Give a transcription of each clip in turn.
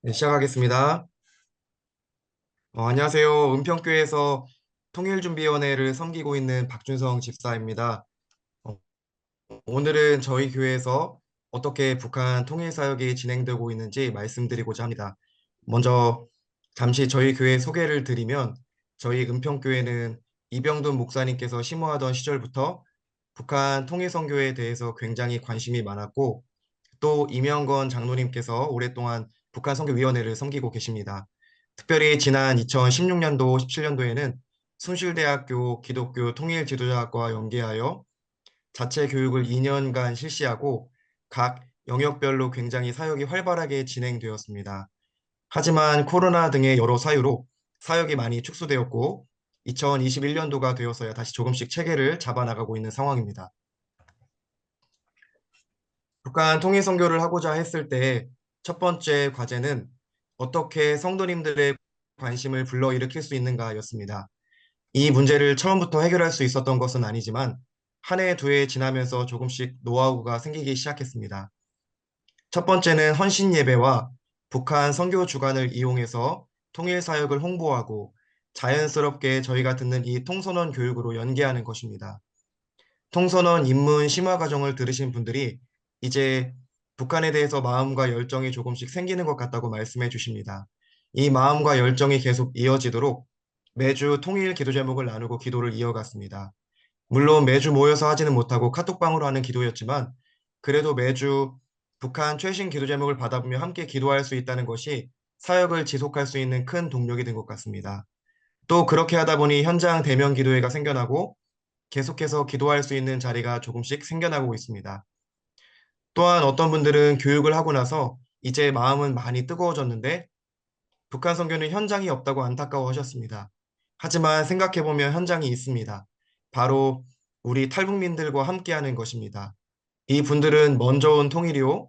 네, 시작하겠습니다. 안녕하세요. 은평교회에서 통일준비위원회를 섬기고 있는 박준성 집사입니다. 어, 오늘은 저희 교회에서 어떻게 북한 통일 사역이 진행되고 있는지 말씀드리고자 합니다. 먼저 잠시 저희 교회 소개를 드리면 저희 은평교회는 이병돈 목사님께서 심호하던 시절부터 북한 통일선교에 대해서 굉장히 관심이 많았고 또 이명건 장로님께서 오랫동안 북한선교위원회를 섬기고 계십니다. 특별히 지난 2016년도, 17년도에는 숭실대학교 기독교 통일지도자학과와 연계하여 자체 교육을 2년간 실시하고 각 영역별로 굉장히 사역이 활발하게 진행되었습니다. 하지만 코로나 등의 여러 사유로 사역이 많이 축소되었고 2021년도가 되어서야 다시 조금씩 체계를 잡아나가고 있는 상황입니다. 북한 통일 선교를 하고자 했을 때 첫 번째 과제는 어떻게 성도님들의 관심을 불러일으킬 수 있는가였습니다. 이 문제를 처음부터 해결할 수 있었던 것은 아니지만 한 해, 두 해 지나면서 조금씩 노하우가 생기기 시작했습니다. 첫 번째는 헌신 예배와 북한 선교 주간을 이용해서 통일 사역을 홍보하고 자연스럽게 저희가 듣는 이 통선언 교육으로 연계하는 것입니다. 통선언 입문 심화 과정을 들으신 분들이 이제 북한에 대해서 마음과 열정이 조금씩 생기는 것 같다고 말씀해 주십니다. 이 마음과 열정이 계속 이어지도록 매주 통일 기도 제목을 나누고 기도를 이어갔습니다. 물론 매주 모여서 하지는 못하고 카톡방으로 하는 기도였지만 그래도 매주 북한 최신 기도 제목을 받아보며 함께 기도할 수 있다는 것이 사역을 지속할 수 있는 큰 동력이 된 것 같습니다. 또 그렇게 하다 보니 현장 대면 기도회가 생겨나고 계속해서 기도할 수 있는 자리가 조금씩 생겨나고 있습니다. 또한 어떤 분들은 교육을 하고 나서 이제 마음은 많이 뜨거워졌는데 북한 선교는 현장이 없다고 안타까워하셨습니다. 하지만 생각해보면 현장이 있습니다. 바로 우리 탈북민들과 함께하는 것입니다. 이 분들은 먼저 온 통일이요.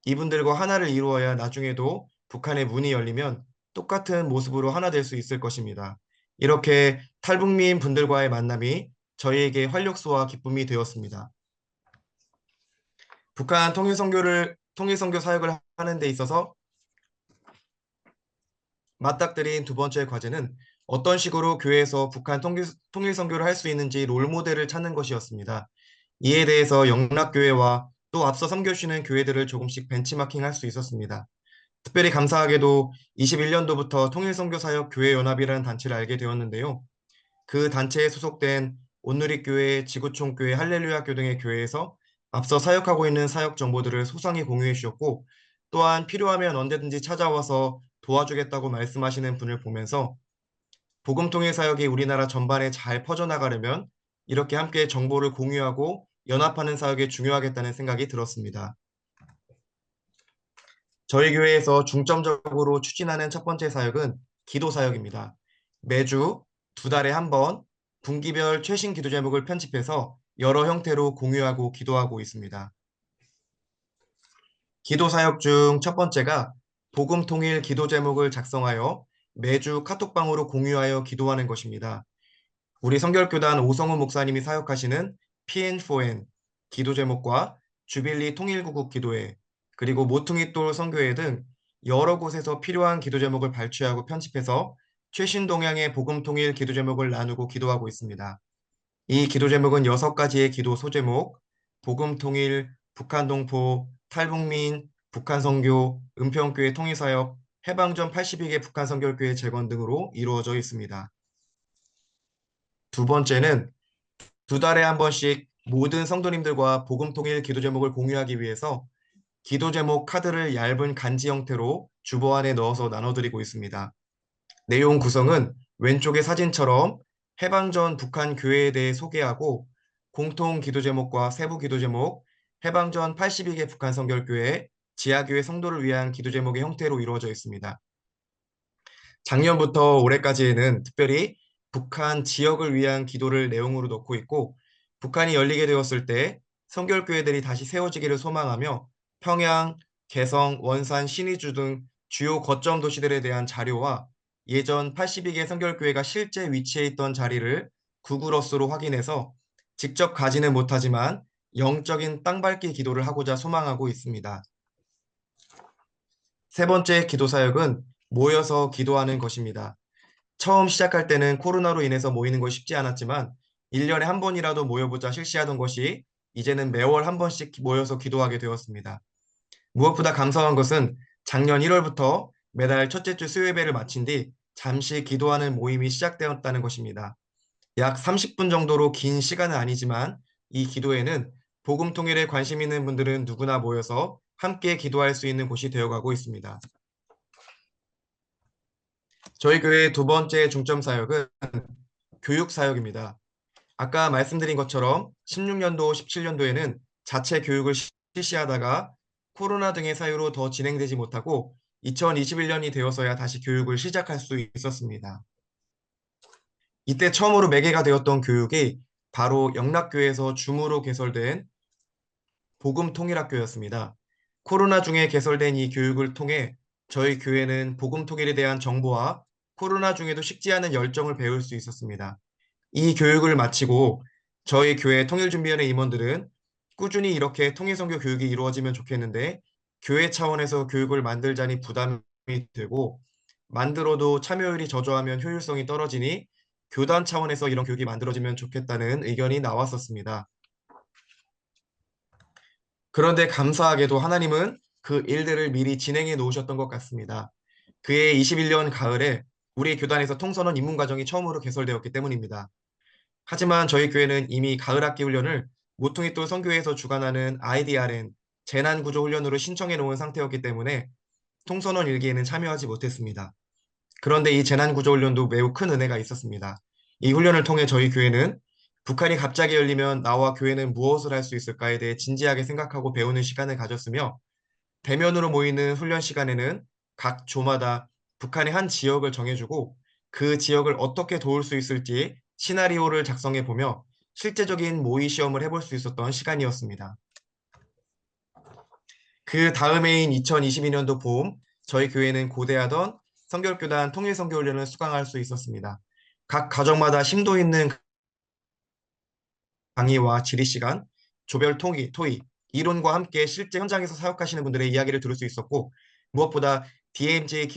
이분들과 하나를 이루어야 나중에도 북한의 문이 열리면 똑같은 모습으로 하나 될 수 있을 것입니다. 이렇게 탈북민 분들과의 만남이 저희에게 활력소와 기쁨이 되었습니다. 북한 통일선교 사역을 하는 데 있어서 맞닥뜨린 두 번째 과제는 어떤 식으로 교회에서 북한 통일선교를 할 수 있는지 롤모델을 찾는 것이었습니다. 이에 대해서 영락교회와 또 앞서 섬겨주시는 교회들을 조금씩 벤치마킹할 수 있었습니다. 특별히 감사하게도 21년도부터 통일선교사역 교회연합이라는 단체를 알게 되었는데요. 그 단체에 소속된 온누리교회, 지구촌교회, 할렐루야교 등의 교회에서 앞서 사역하고 있는 사역 정보들을 소상히 공유해 주셨고 또한 필요하면 언제든지 찾아와서 도와주겠다고 말씀하시는 분을 보면서 복음통일 사역이 우리나라 전반에 잘 퍼져나가려면 이렇게 함께 정보를 공유하고 연합하는 사역이 중요하겠다는 생각이 들었습니다. 저희 교회에서 중점적으로 추진하는 첫 번째 사역은 기도 사역입니다. 매주 두 달에 한 번 분기별 최신 기도 제목을 편집해서 여러 형태로 공유하고 기도하고 있습니다. 기도 사역 중 첫 번째가 복음 통일 기도 제목을 작성하여 매주 카톡방으로 공유하여 기도하는 것입니다. 우리 성결교단 오성우 목사님이 사역하시는 PN4N 기도 제목과 주빌리 통일구국 기도회 그리고 모퉁이돌 선교회 등 여러 곳에서 필요한 기도 제목을 발췌하고 편집해서 최신 동향의 복음 통일 기도 제목을 나누고 기도하고 있습니다. 이 기도 제목은 6가지의 기도 소제목, 복음 통일, 북한 동포, 탈북민, 북한 선교, 은평교회 통일사역, 해방전 82개 북한 선결교회 재건 등으로 이루어져 있습니다. 두 번째는 두 달에 한 번씩 모든 성도님들과 복음 통일 기도 제목을 공유하기 위해서 기도 제목 카드를 얇은 간지 형태로 주보 안에 넣어서 나눠드리고 있습니다. 내용 구성은 왼쪽의 사진처럼 해방전 북한 교회에 대해 소개하고 공통 기도 제목과 세부 기도 제목, 해방전 82개 북한 선결교회, 지하교회 성도를 위한 기도 제목의 형태로 이루어져 있습니다. 작년부터 올해까지는 특별히 북한 지역을 위한 기도를 내용으로 넣고 있고 북한이 열리게 되었을 때 선결교회들이 다시 세워지기를 소망하며 평양, 개성, 원산, 신의주 등 주요 거점 도시들에 대한 자료와 예전 82개 선결교회가 실제 위치해 있던 자리를 구글 어스로 확인해서 직접 가지는 못하지만 영적인 땅밟기 기도를 하고자 소망하고 있습니다. 세 번째 기도 사역은 모여서 기도하는 것입니다. 처음 시작할 때는 코로나로 인해서 모이는 것이 쉽지 않았지만 1년에 한 번이라도 모여보자 실시하던 것이 이제는 매월 한 번씩 모여서 기도하게 되었습니다. 무엇보다 감사한 것은 작년 1월부터 매달 첫째 주 수요예배를 마친 뒤 잠시 기도하는 모임이 시작되었다는 것입니다. 약 30분 정도로 긴 시간은 아니지만 이 기도회는 복음 통일에 관심 있는 분들은 누구나 모여서 함께 기도할 수 있는 곳이 되어가고 있습니다. 저희 교회의 두 번째 중점 사역은 교육 사역입니다. 아까 말씀드린 것처럼 16년도, 17년도에는 자체 교육을 실시하다가 코로나 등의 사유로 더 진행되지 못하고 2021년이 되어서야 다시 교육을 시작할 수 있었습니다. 이때 처음으로 매개가 되었던 교육이 바로 영락교에서 줌으로 개설된 복음통일학교였습니다. 코로나 중에 개설된 이 교육을 통해 저희 교회는 복음 통일에 대한 정보와 코로나 중에도 식지 않은 열정을 배울 수 있었습니다. 이 교육을 마치고 저희 교회 통일준비위원회 임원들은 꾸준히 이렇게 통일선교 교육이 이루어지면 좋겠는데 교회 차원에서 교육을 만들자니 부담이 되고 만들어도 참여율이 저조하면 효율성이 떨어지니 교단 차원에서 이런 교육이 만들어지면 좋겠다는 의견이 나왔었습니다. 그런데 감사하게도 하나님은 그 일들을 미리 진행해 놓으셨던 것 같습니다. 그해 21년 가을에 우리 교단에서 통선원 입문과정이 처음으로 개설되었기 때문입니다. 하지만 저희 교회는 이미 가을 학기 훈련을 모퉁이 또 선교회에서 주관하는 IDRN 재난구조훈련으로 신청해 놓은 상태였기 때문에 통선원 일기에는 참여하지 못했습니다. 그런데 이 재난구조훈련도 매우 큰 은혜가 있었습니다. 이 훈련을 통해 저희 교회는 북한이 갑자기 열리면 나와 교회는 무엇을 할 수 있을까에 대해 진지하게 생각하고 배우는 시간을 가졌으며 대면으로 모이는 훈련 시간에는 각 조마다 북한의 한 지역을 정해주고 그 지역을 어떻게 도울 수 있을지 시나리오를 작성해 보며 실제적인 모의 시험을 해볼 수 있었던 시간이었습니다. 그 다음 해인 2022년도 봄 저희 교회는 고대하던 성결교단 통일선교훈련을 수강할 수 있었습니다. 각 가정마다 심도 있는 강의와 지리 시간, 조별 토의, 이론과 함께 실제 현장에서 사역하시는 분들의 이야기를 들을 수 있었고 무엇보다 DMZ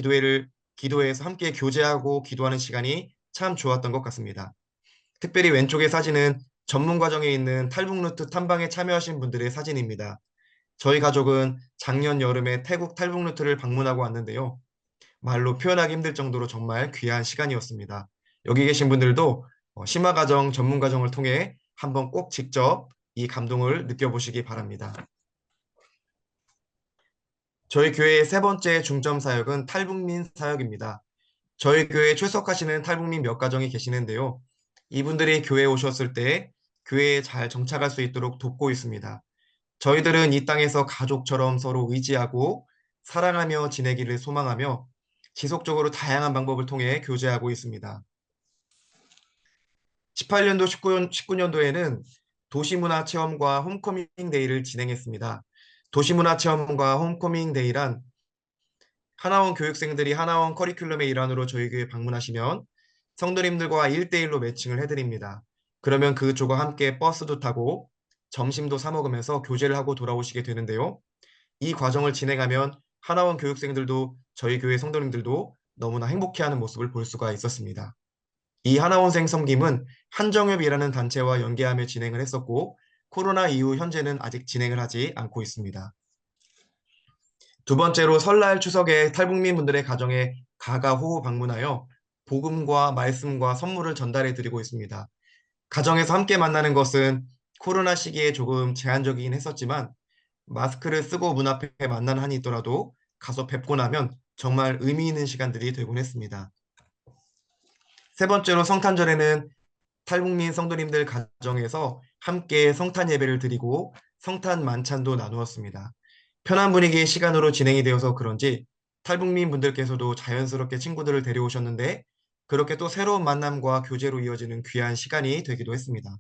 기도회에서 함께 교제하고 기도하는 시간이 참 좋았던 것 같습니다. 특별히 왼쪽의 사진은 전문 과정에 있는 탈북루트 탐방에 참여하신 분들의 사진입니다. 저희 가족은 작년 여름에 태국 탈북루트를 방문하고 왔는데요. 말로 표현하기 힘들 정도로 정말 귀한 시간이었습니다. 여기 계신 분들도 심화과정, 전문과정을 통해 한번 꼭 직접 이 감동을 느껴보시기 바랍니다. 저희 교회의 세 번째 중점 사역은 탈북민 사역입니다. 저희 교회에 출석하시는 탈북민 몇 가정이 계시는데요. 이분들이 교회에 오셨을 때 교회에 잘 정착할 수 있도록 돕고 있습니다. 저희들은 이 땅에서 가족처럼 서로 의지하고 사랑하며 지내기를 소망하며 지속적으로 다양한 방법을 통해 교제하고 있습니다. 18년도, 19년도에는 도시문화 체험과 홈커밍 데이를 진행했습니다. 도시문화 체험과 홈커밍 데이란 하나원 교육생들이 하나원 커리큘럼의 일환으로 저희 교회 방문하시면 성도님들과 1대1로 매칭을 해드립니다. 그러면 그 조과 함께 버스도 타고 점심도 사 먹으면서 교제를 하고 돌아오시게 되는데요. 이 과정을 진행하면 하나원 교육생들도 저희 교회 성도님들도 너무나 행복해하는 모습을 볼 수가 있었습니다. 이 하나원생 섬김은 한정협이라는 단체와 연계하며 진행을 했었고 코로나 이후 현재는 아직 진행을 하지 않고 있습니다. 두 번째로 설날 추석에 탈북민 분들의 가정에 가가호호 방문하여 복음과 말씀과 선물을 전달해 드리고 있습니다. 가정에서 함께 만나는 것은 코로나 시기에 조금 제한적이긴 했었지만 마스크를 쓰고 문 앞에 만나는 한이 있더라도 가서 뵙고 나면 정말 의미 있는 시간들이 되곤 했습니다. 세 번째로 성탄절에는 탈북민 성도님들 가정에서 함께 성탄 예배를 드리고 성탄 만찬도 나누었습니다. 편한 분위기의 시간으로 진행이 되어서 그런지 탈북민 분들께서도 자연스럽게 친구들을 데려오셨는데 그렇게 또 새로운 만남과 교제로 이어지는 귀한 시간이 되기도 했습니다.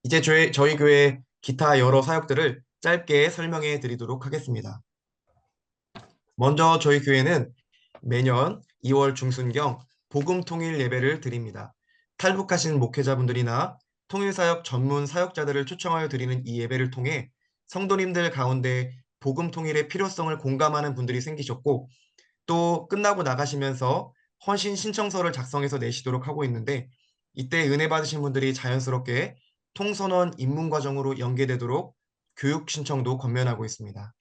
이제 저희 교회 기타 여러 사역들을 짧게 설명해 드리도록 하겠습니다. 먼저 저희 교회는 매년 2월 중순경 복음 통일 예배를 드립니다. 탈북하신 목회자분들이나 통일사역 전문 사역자들을 초청하여 드리는 이 예배를 통해 성도님들 가운데 복음 통일의 필요성을 공감하는 분들이 생기셨고 또 끝나고 나가시면서 헌신 신청서를 작성해서 내시도록 하고 있는데 이때 은혜 받으신 분들이 자연스럽게 통선원 입문 과정으로 연계되도록 교육 신청도 권면하고 있습니다.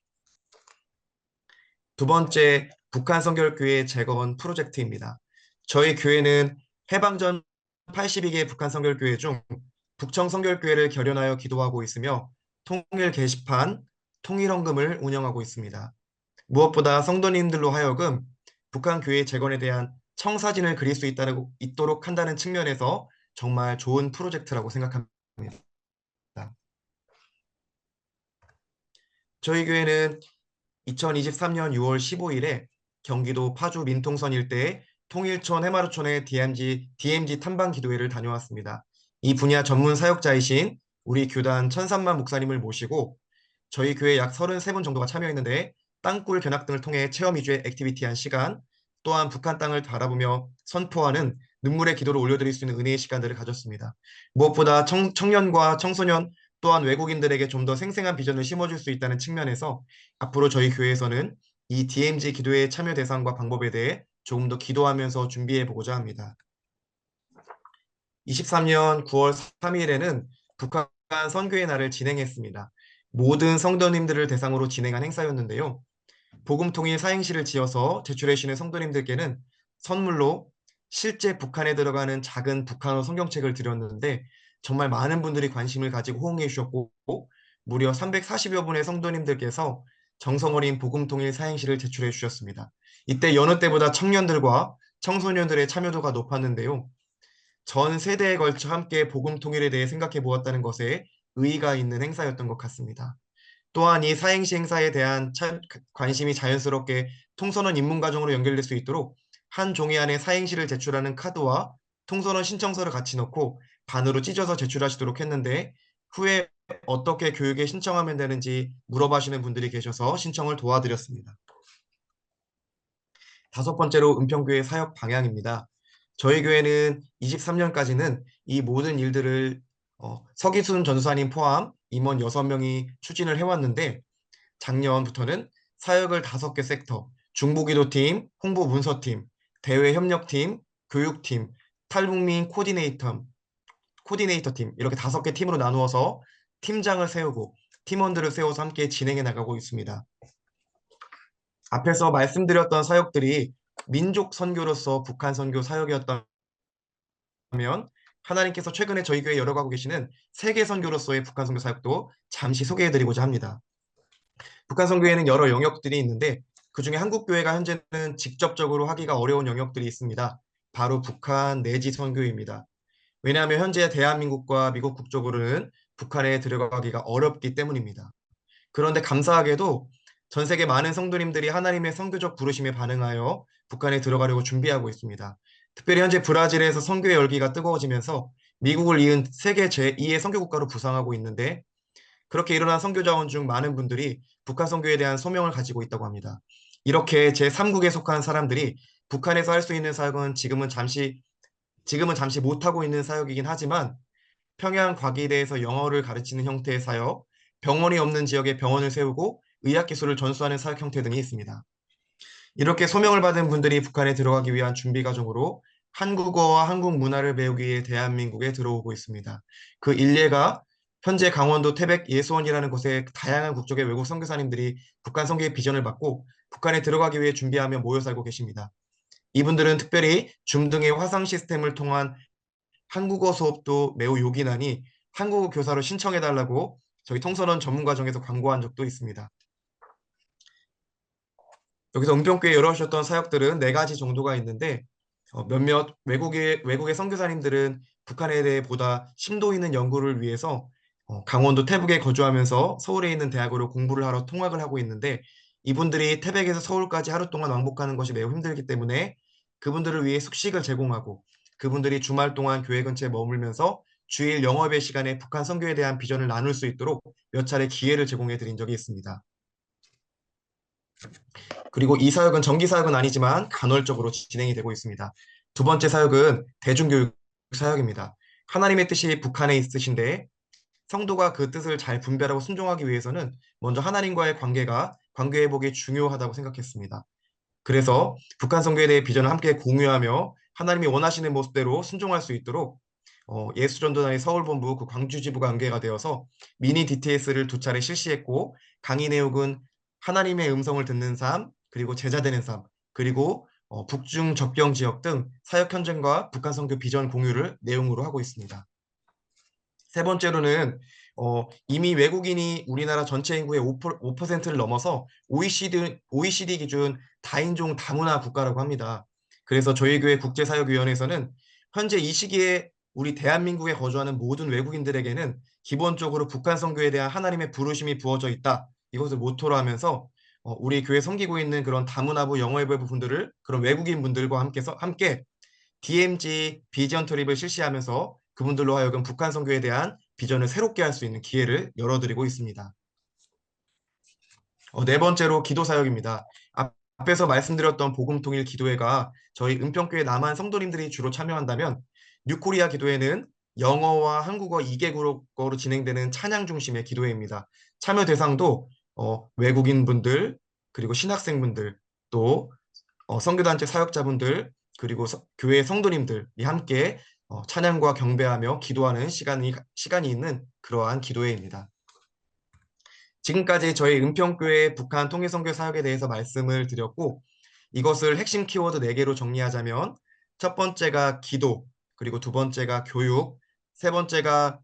두 번째, 북한 선교교회 재건 프로젝트입니다. 저희 교회는 해방전 82개 북한 선교교회 중 북청 선교교회를 결연하여 기도하고 있으며 통일 게시판, 통일헌금을 운영하고 있습니다. 무엇보다 성도님들로 하여금 북한 교회 재건에 대한 청사진을 그릴 수 있도록 한다는 측면에서 정말 좋은 프로젝트라고 생각합니다. 저희 교회는 2023년 6월 15일에 경기도 파주 민통선 일대의 통일촌 해마루촌의 DMZ 탐방 기도회를 다녀왔습니다. 이 분야 전문 사역자이신 우리 교단 천삼만 목사님을 모시고 저희 교회 약 33분 정도가 참여했는데 땅굴 견학 등을 통해 체험 위주의 액티비티한 시간, 또한 북한 땅을 바라보며 선포하는 눈물의 기도를 올려드릴 수 있는 은혜의 시간들을 가졌습니다. 무엇보다 청년과 청소년 또한 외국인들에게 좀 더 생생한 비전을 심어줄 수 있다는 측면에서 앞으로 저희 교회에서는 이 DMZ 기도의 참여 대상과 방법에 대해 조금 더 기도하면서 준비해 보고자 합니다. 23년 9월 3일에는 북한 선교의 날을 진행했습니다. 모든 성도님들을 대상으로 진행한 행사였는데요. 복음통일 사행시를 지어서 제출해 주시는 성도님들께는 선물로 실제 북한에 들어가는 작은 북한어 성경책을 드렸는데 정말 많은 분들이 관심을 가지고 호응해 주셨고 무려 340여 분의 성도님들께서 정성 어린 복음통일 사행시를 제출해 주셨습니다. 이때 여느 때보다 청년들과 청소년들의 참여도가 높았는데요. 전 세대에 걸쳐 함께 복음 통일에 대해 생각해 보았다는 것에 의의가 있는 행사였던 것 같습니다. 또한 이 사행시 행사에 대한 관심이 자연스럽게 통선원 입문 과정으로 연결될 수 있도록 한 종이 안에 사행시를 제출하는 카드와 통선원 신청서를 같이 넣고 반으로 찢어서 제출하시도록 했는데 후에 어떻게 교육에 신청하면 되는지 물어봐시는 분들이 계셔서 신청을 도와드렸습니다. 다섯 번째로 은평교회 사역 방향입니다. 저희 교회는 23년까지는 이 모든 일들을 서기순 전수사님 포함 임원 6명이 추진을 해왔는데 작년부터는 사역을 5개 섹터, 중부기도팀, 홍보문서팀, 대외협력팀, 교육팀, 탈북민 코디네이터팀 이렇게 5개 팀으로 나누어서 팀장을 세우고 팀원들을 세워서 함께 진행해 나가고 있습니다. 앞에서 말씀드렸던 사역들이 민족 선교로서 북한 선교 사역이었다면 하나님께서 최근에 저희 교회에 열어가고 계시는 세계 선교로서의 북한 선교 사역도 잠시 소개해드리고자 합니다. 북한 선교에는 여러 영역들이 있는데 그중에 한국 교회가 현재는 직접적으로 하기가 어려운 영역들이 있습니다. 바로 북한 내지 선교입니다. 왜냐하면 현재 대한민국과 미국 국적으로는 북한에 들어가기가 어렵기 때문입니다. 그런데 감사하게도 전 세계 많은 성도님들이 하나님의 선교적 부르심에 반응하여 북한에 들어가려고 준비하고 있습니다. 특별히 현재 브라질에서 선교의 열기가 뜨거워지면서 미국을 이은 세계 제2의 선교국가로 부상하고 있는데 그렇게 일어난 선교 자원 중 많은 분들이 북한 선교에 대한 소명을 가지고 있다고 합니다. 이렇게 제3국에 속한 사람들이 북한에서 할 수 있는 사역은 지금은 잠시 못하고 있는 사역이긴 하지만 평양 과기대에서 영어를 가르치는 형태의 사역, 병원이 없는 지역에 병원을 세우고 의학기술을 전수하는 사역 형태 등이 있습니다. 이렇게 소명을 받은 분들이 북한에 들어가기 위한 준비 과정으로 한국어와 한국 문화를 배우기 위해 대한민국에 들어오고 있습니다. 그 일례가 현재 강원도 태백 예수원이라는 곳에 다양한 국적의 외국 선교사님들이 북한 선교의 비전을 받고 북한에 들어가기 위해 준비하며 모여 살고 계십니다. 이분들은 특별히 줌 등의 화상 시스템을 통한 한국어 수업도 매우 요긴하니 한국어 교사로 신청해달라고 저희 통선원 전문과정에서 광고한 적도 있습니다. 여기서 은평교회 열어주셨던 사역들은 4가지 정도가 있는데 몇몇 외국의 선교사님들은 북한에 대해 보다 심도 있는 연구를 위해서 강원도 태백에 거주하면서 서울에 있는 대학으로 공부를 하러 통학을 하고 있는데 이분들이 태백에서 서울까지 하루 동안 왕복하는 것이 매우 힘들기 때문에 그분들을 위해 숙식을 제공하고 그분들이 주말 동안 교회 근처에 머물면서 주일 영업의 시간에 북한 선교에 대한 비전을 나눌 수 있도록 몇 차례 기회를 제공해 드린 적이 있습니다. 그리고 이 사역은 정기 사역은 아니지만 간헐적으로 진행이 되고 있습니다. 두 번째 사역은 대중교육 사역입니다. 하나님의 뜻이 북한에 있으신데 성도가 그 뜻을 잘 분별하고 순종하기 위해서는 먼저 하나님과의 관계 회복이 중요하다고 생각했습니다. 그래서 북한 선교에 대해 비전을 함께 공유하며 하나님이 원하시는 모습대로 순종할 수 있도록 예수전도단의 서울본부 그 광주지부가 연계가 되어서 미니 DTS를 두 차례 실시했고, 강의 내용은 하나님의 음성을 듣는 삶, 그리고 제자되는 삶, 그리고 북중 접경 지역 등 사역 현장과 북한 선교 비전 공유를 내용으로 하고 있습니다. 세 번째로는 이미 외국인이 우리나라 전체 인구의 5%를 넘어서 OECD 기준 다인종 다문화 국가라고 합니다. 그래서 저희 교회 국제사역위원회에서는 현재 이 시기에 우리 대한민국에 거주하는 모든 외국인들에게는 기본적으로 북한 선교에 대한 하나님의 부르심이 부어져 있다, 이것을 모토로 하면서 우리 교회 섬기고 있는 그런 다문화부 영어회부 분들을 그런 외국인 분들과 함께 DMZ 비전 트립을 실시하면서 그분들로 하여금 북한 선교에 대한 비전을 새롭게 할 수 있는 기회를 열어드리고 있습니다. 네 번째로 기도 사역입니다. 앞에서 말씀드렸던 복음통일 기도회가 저희 은평교회 남한 성도님들이 주로 참여한다면, 뉴코리아 기도회는 영어와 한국어 2개국어로 진행되는 찬양 중심의 기도회입니다. 참여 대상도 외국인 분들, 그리고 신학생분들, 또 선교단체 사역자분들, 그리고 교회 성도님들이 함께 찬양과 경배하며 기도하는 시간이 있는 그러한 기도회입니다. 지금까지 저희 은평교회 북한 통일선교 사역에 대해서 말씀을 드렸고, 이것을 핵심 키워드 4개로 정리하자면, 첫 번째가 기도, 그리고 두 번째가 교육, 세 번째가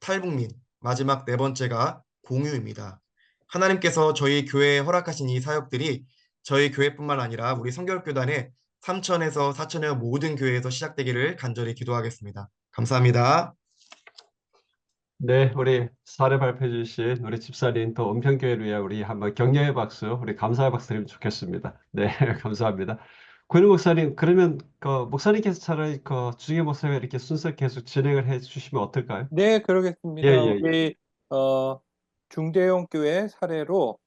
탈북민, 마지막 네 번째가 공유입니다. 하나님께서 저희 교회에 허락하신 이 사역들이 저희 교회뿐만 아니라 우리 성결교단의 3천에서 4천여 모든 교회에서 시작되기를 간절히 기도하겠습니다. 감사합니다. 네, 우리 사례 발표해 주신 우리 집사님 또 은평교회를 위해 우리 한번 격려의 박수, 우리 감사의 박수 드리면 좋겠습니다. 네, 감사합니다. 권희 목사님, 그러면 그 목사님께서 차라리 그 주중에 목사님 이렇게 순서 계속 진행을 해 주시면 어떨까요? 네, 예, 그러겠습니다. 예, 예. 우리 중대형 교회 사례로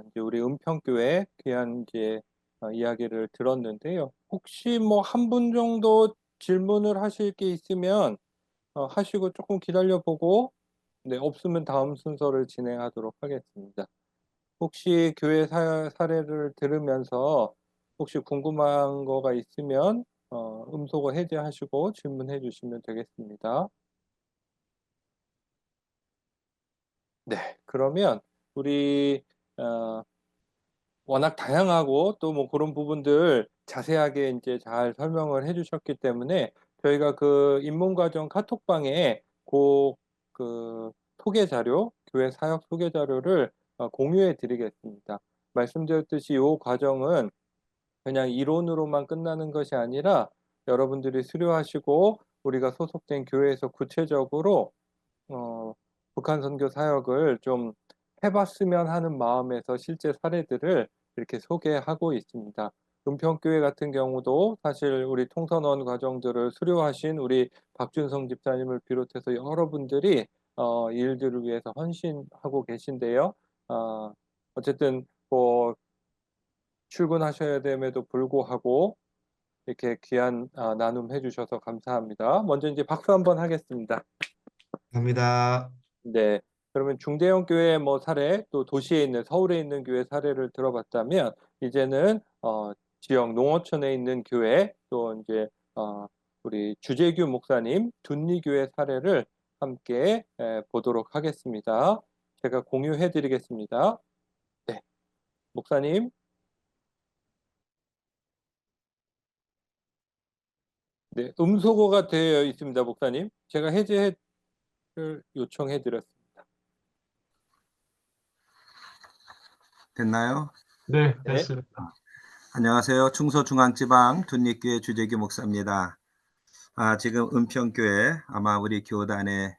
이제 우리 은평교회 귀한 이제 이야기를 들었는데요. 혹시 뭐 한 분 정도 질문을 하실 게 있으면 하시고 조금 기다려 보고, 네, 없으면 다음 순서를 진행하도록 하겠습니다. 혹시 교회 사례를 들으면서 혹시 궁금한 거가 있으면 음소거 해제하시고 질문해 주시면 되겠습니다. 네, 그러면 우리 워낙 다양하고 또 뭐 그런 부분들 자세하게 이제 잘 설명을 해주셨기 때문에 저희가 그 입문과정 카톡방에 그 소개 자료, 교회 사역 소개 자료를 공유해 드리겠습니다. 말씀드렸듯이 이 과정은 그냥 이론으로만 끝나는 것이 아니라 여러분들이 수료하시고 우리가 소속된 교회에서 구체적으로 북한 선교 사역을 좀 해봤으면 하는 마음에서 실제 사례들을 이렇게 소개하고 있습니다. 은평교회 같은 경우도 사실 우리 통선원 과정들을 수료하신 우리 박준성 집사님을 비롯해서 여러분들이 일들을 위해서 헌신하고 계신데요. 어쨌든 뭐 출근하셔야 됨에도 불구하고 이렇게 귀한 나눔 해주셔서 감사합니다. 먼저 이제 박수 한번 하겠습니다. 감사합니다. 네. 그러면 중대형 교회 뭐 사례, 또 도시에 있는, 서울에 있는 교회 사례를 들어봤다면, 이제는 지역 농어촌에 있는 교회, 또 이제 우리 주재규 목사님 둔리교회 사례를 함께 보도록 하겠습니다. 제가 공유해 드리겠습니다. 네. 목사님. 네. 음소거가 되어 있습니다, 목사님. 제가 해제를 요청해 드렸습니다. 됐나요? 네, 네. 됐습니다. 안녕하세요. 충서중앙지방 둔립교회 주재규 목사입니다. 지금 은평교회 아마 우리 교단의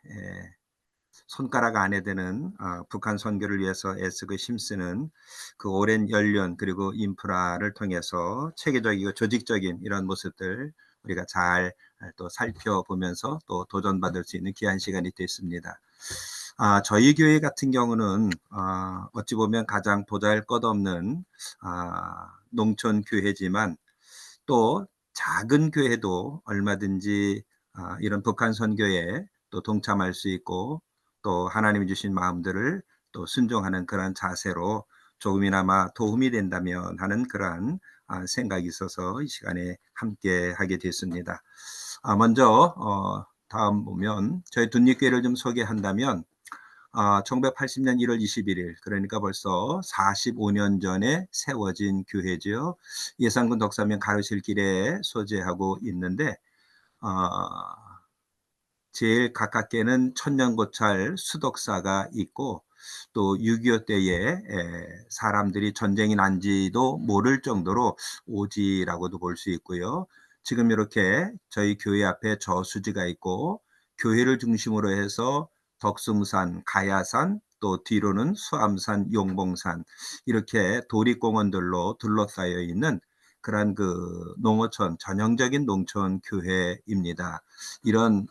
손가락 안에 드는 북한 선교를 위해서 애쓰고 힘쓰는 그 오랜 연륜 그리고 인프라를 통해서 체계적이고 조직적인 이런 모습들 우리가 잘 또 살펴보면서 또 도전받을 수 있는 귀한 시간이 됐습니다. 저희 교회 같은 경우는 어찌 보면 가장 보잘것없는 농촌 교회지만 또 작은 교회도 얼마든지 이런 북한 선교에 또 동참할 수 있고 또 하나님이 주신 마음들을 또 순종하는 그러한 자세로 조금이나마 도움이 된다면 하는 그러한 생각이 있어서 이 시간에 함께 하게 됐습니다. 먼저 다음 보면 저희 둔립교회를 좀 소개한다면 1980년 1월 21일 그러니까 벌써 45년 전에 세워진 교회죠. 예산군 덕사면 가로실 길에 소재하고 있는데 제일 가깝게는 천년고찰 수덕사가 있고 또 6.25 때에 사람들이 전쟁이 난지도 모를 정도로 오지라고도 볼 수 있고요. 지금 이렇게 저희 교회 앞에 저수지가 있고 교회를 중심으로 해서 덕숭산, 가야산, 또 뒤로는 수암산, 용봉산 이렇게 도립공원들로 둘러싸여 있는 그런 그 농어촌, 전형적인 농촌 교회입니다. 이런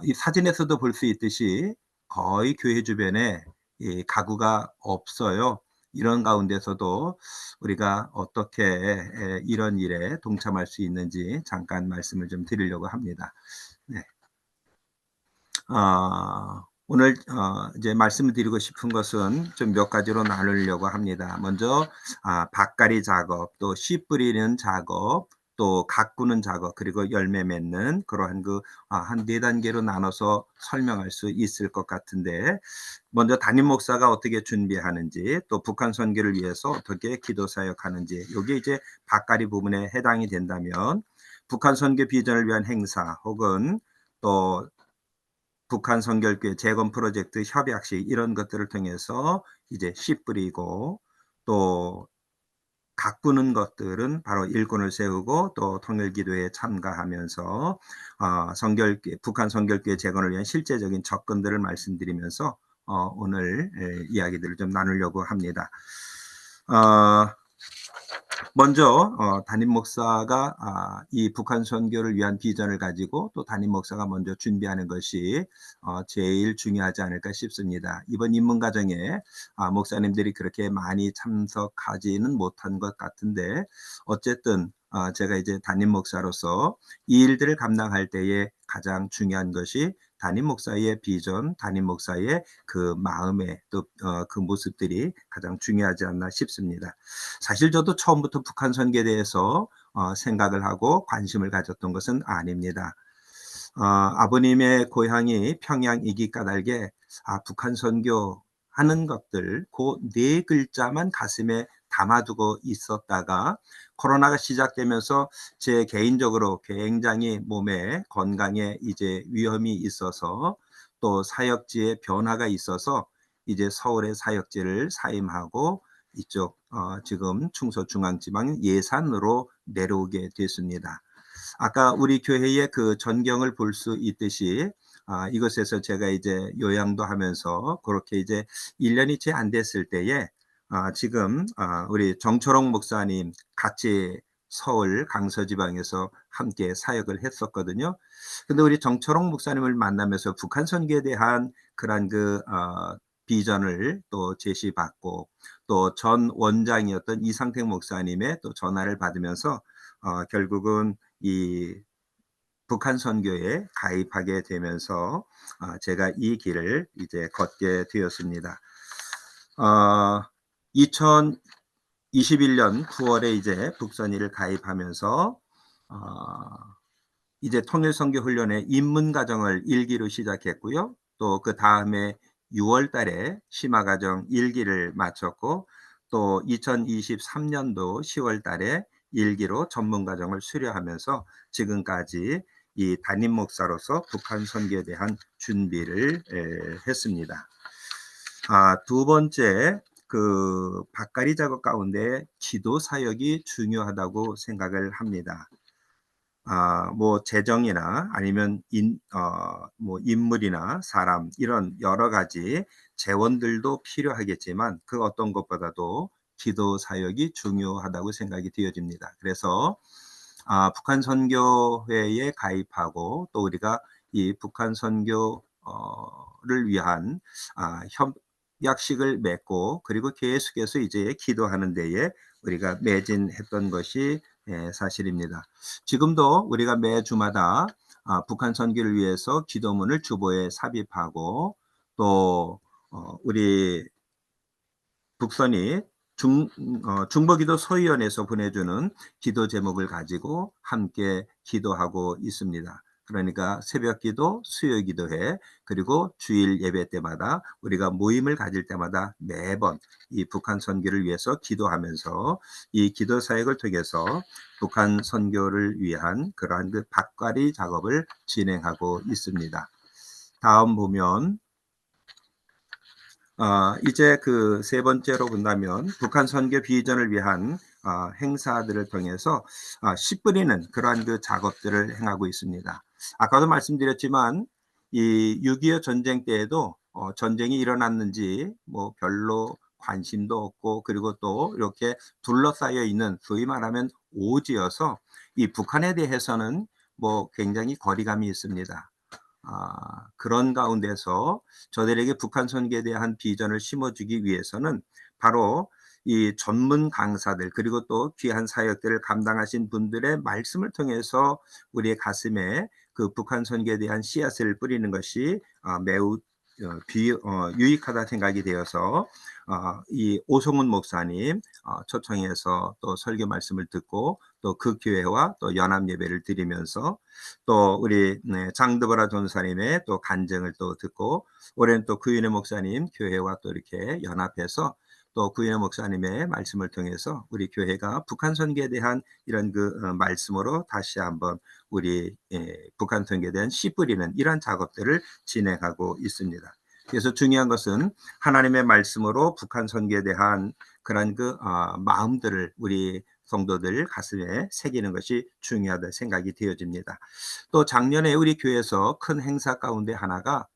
이 사진에서도 볼 수 있듯이 거의 교회 주변에 이 가구가 없어요. 이런 가운데서도 우리가 어떻게 이런 일에 동참할 수 있는지 잠깐 말씀을 좀 드리려고 합니다. 네. 오늘 이제 말씀을 드리고 싶은 것은 좀 몇 가지로 나누려고 합니다. 먼저 밭갈이 작업, 또 씨 뿌리는 작업, 또 가꾸는 작업, 그리고 열매 맺는 그러한 한 4단계로 나눠서 설명할 수 있을 것 같은데, 먼저 담임 목사가 어떻게 준비하는지, 또 북한 선교를 위해서 어떻게 기도 사역하는지, 이게 이제 밭갈이 부분에 해당이 된다면, 북한 선교 비전을 위한 행사 혹은 또 북한 선결교회 재건 프로젝트 협약식 이런 것들을 통해서 이제 씨 뿌리고 또 가꾸는 것들은 바로 일꾼을 세우고 또 통일기도에 참가하면서 북한 선결교회 재건을 위한 실제적인 접근들을 말씀드리면서 오늘 이야기들을 좀 나누려고 합니다. 먼저 담임 목사가 이 북한 선교를 위한 비전을 가지고 또 담임 목사가 먼저 준비하는 것이 제일 중요하지 않을까 싶습니다. 이번 입문 과정에 목사님들이 그렇게 많이 참석하지는 못한 것 같은데 어쨌든 제가 이제 담임 목사로서 이 일들을 감당할 때에 가장 중요한 것이 담임 목사의 비전, 담임 목사의 그 마음의 또 그 모습들이 가장 중요하지 않나 싶습니다. 사실 저도 처음부터 북한 선교에 대해서 생각을 하고 관심을 가졌던 것은 아닙니다. 아버님의 고향이 평양이기 까닭에 북한 선교 하는 것들 그 4글자만 가슴에 담아두고 있었다가 코로나가 시작되면서 제 개인적으로 굉장히 몸에 건강에 이제 위험이 있어서 또 사역지에 변화가 있어서 이제 서울의 사역지를 사임하고 이쪽 지금 충서중앙지방 예산으로 내려오게 됐습니다. 아까 우리 교회의 그 전경을 볼 수 있듯이 이것에서 제가 이제 요양도 하면서 그렇게 이제 1년이 채 안 됐을 때에 지금 우리 정철홍 목사님 같이 서울 강서지방에서 함께 사역을 했었거든요. 근데 우리 정철홍 목사님을 만나면서 북한 선교에 대한 그런 비전을 또 제시받고 또 전 원장이었던 이상택 목사님의 또 전화를 받으면서 결국은 이 북한 선교에 가입하게 되면서 제가 이 길을 이제 걷게 되었습니다. 2021년 9월에 이제 북선이를 가입하면서 이제 통일선교 훈련의 입문 과정을 1기로 시작했고요. 또 그 다음에 6월 달에 심화 과정 1기를 마쳤고 또 2023년도 10월 달에 1기로 전문 과정을 수료하면서 지금까지 이 담임 목사로서 북한 선교에 대한 준비를 했습니다. 두 번째 그 밭갈이 작업 가운데 기도 사역이 중요하다고 생각을 합니다. 뭐 재정이나 아니면 뭐 인물이나 사람 이런 여러 가지 재원들도 필요하겠지만 그 어떤 것보다도 기도 사역이 중요하다고 생각이 되어집니다. 그래서 북한 선교회에 가입하고 또 우리가 이 북한 선교를 위한 협약식을 맺고 그리고 계속해서 이제 기도하는 데에 우리가 매진했던 것이 사실입니다. 지금도 우리가 매 주마다 북한 선교를 위해서 기도문을 주보에 삽입하고 또 우리 북선이 중보기도 소위원회에서 보내주는 기도 제목을 가지고 함께 기도하고 있습니다. 그러니까 새벽기도, 수요기도회, 그리고 주일 예배 때마다 우리가 모임을 가질 때마다 매번 이 북한 선교를 위해서 기도하면서 이 기도 사역을 통해서 북한 선교를 위한 그러한 그 밭갈이 작업을 진행하고 있습니다. 다음 보면 이제 그 세 번째로 본다면 북한 선교 비전을 위한 행사들을 통해서 씨 뿌리는 그러한 그 작업들을 행하고 있습니다. 아까도 말씀드렸지만 이 6.25 전쟁 때에도 전쟁이 일어났는지 뭐 별로 관심도 없고, 그리고 또 이렇게 둘러싸여 있는 소위 말하면 오지여서 이 북한에 대해서는 뭐 굉장히 거리감이 있습니다. 그런 가운데서 저들에게 북한 선교에 대한 비전을 심어주기 위해서는 바로 이 전문 강사들, 그리고 또 귀한 사역들을 감당하신 분들의 말씀을 통해서 우리의 가슴에 그 북한 선교에 대한 씨앗을 뿌리는 것이 매우 유익하다 생각이 되어서 이 오성훈 목사님 초청해서 또 설교 말씀을 듣고 또 그 교회와 또 연합 예배를 드리면서 또 우리 장드보라 전사님의 또 간증을 또 듣고, 올해는 또 구윤회 목사님 교회와 또 이렇게 연합해서 또 구윤회 목사님의 말씀을 통해서 우리 교회가 북한 선교에 대한 이런 그 말씀으로 다시 한번 우리 북한 선교에 대한 씨 뿌리는 이런 작업들을 진행하고 있습니다. 그래서 중요한 것은 하나님의 말씀으로 북한 선교에 대한 그런 그 마음들을 우리 성도들 가슴에 새기는 것이 중요하다 생각이 되어집니다. 또 작년에 우리 교회에서 큰 행사 가운데 하나가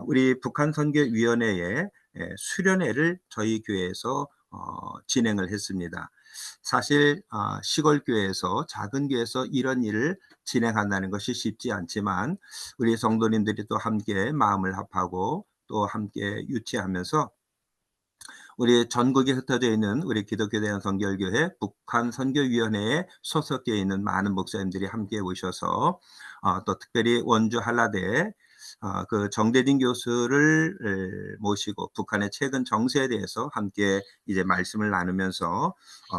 우리 북한 선교위원회의 수련회를 저희 교회에서 진행을 했습니다. 사실 시골 교회에서, 작은 교회에서 이런 일을 진행한다는 것이 쉽지 않지만 우리 성도님들이 또 함께 마음을 합하고 또 함께 유치하면서 우리 전국에 흩어져 있는 우리 기독교 대한 선결교회 북한 선교위원회에 소속되어 있는 많은 목사님들이 함께 오셔서 또 특별히 원주 한라대 그 정대진 교수를 모시고 북한의 최근 정세에 대해서 함께 이제 말씀을 나누면서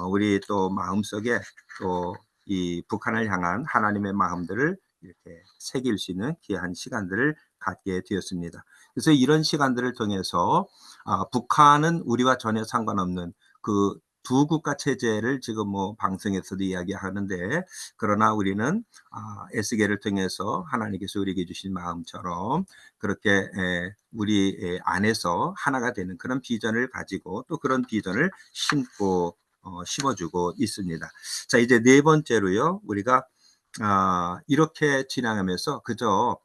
우리 또 마음속에 또 이 북한을 향한 하나님의 마음들을 이렇게 새길 수 있는 귀한 시간들을 갖게 되었습니다. 그래서 이런 시간들을 통해서 북한은 우리와 전혀 상관없는 그 두 국가 체제를 지금 뭐 방송에서도 이야기하는데, 그러나 우리는 에스겔을 통해서 하나님께서 우리에게 주신 마음처럼 그렇게 우리 안에서 하나가 되는 그런 비전을 가지고 또 그런 비전을 심어주고 있습니다. 자, 이제 네 번째로요, 우리가 이렇게 진행하면서 그저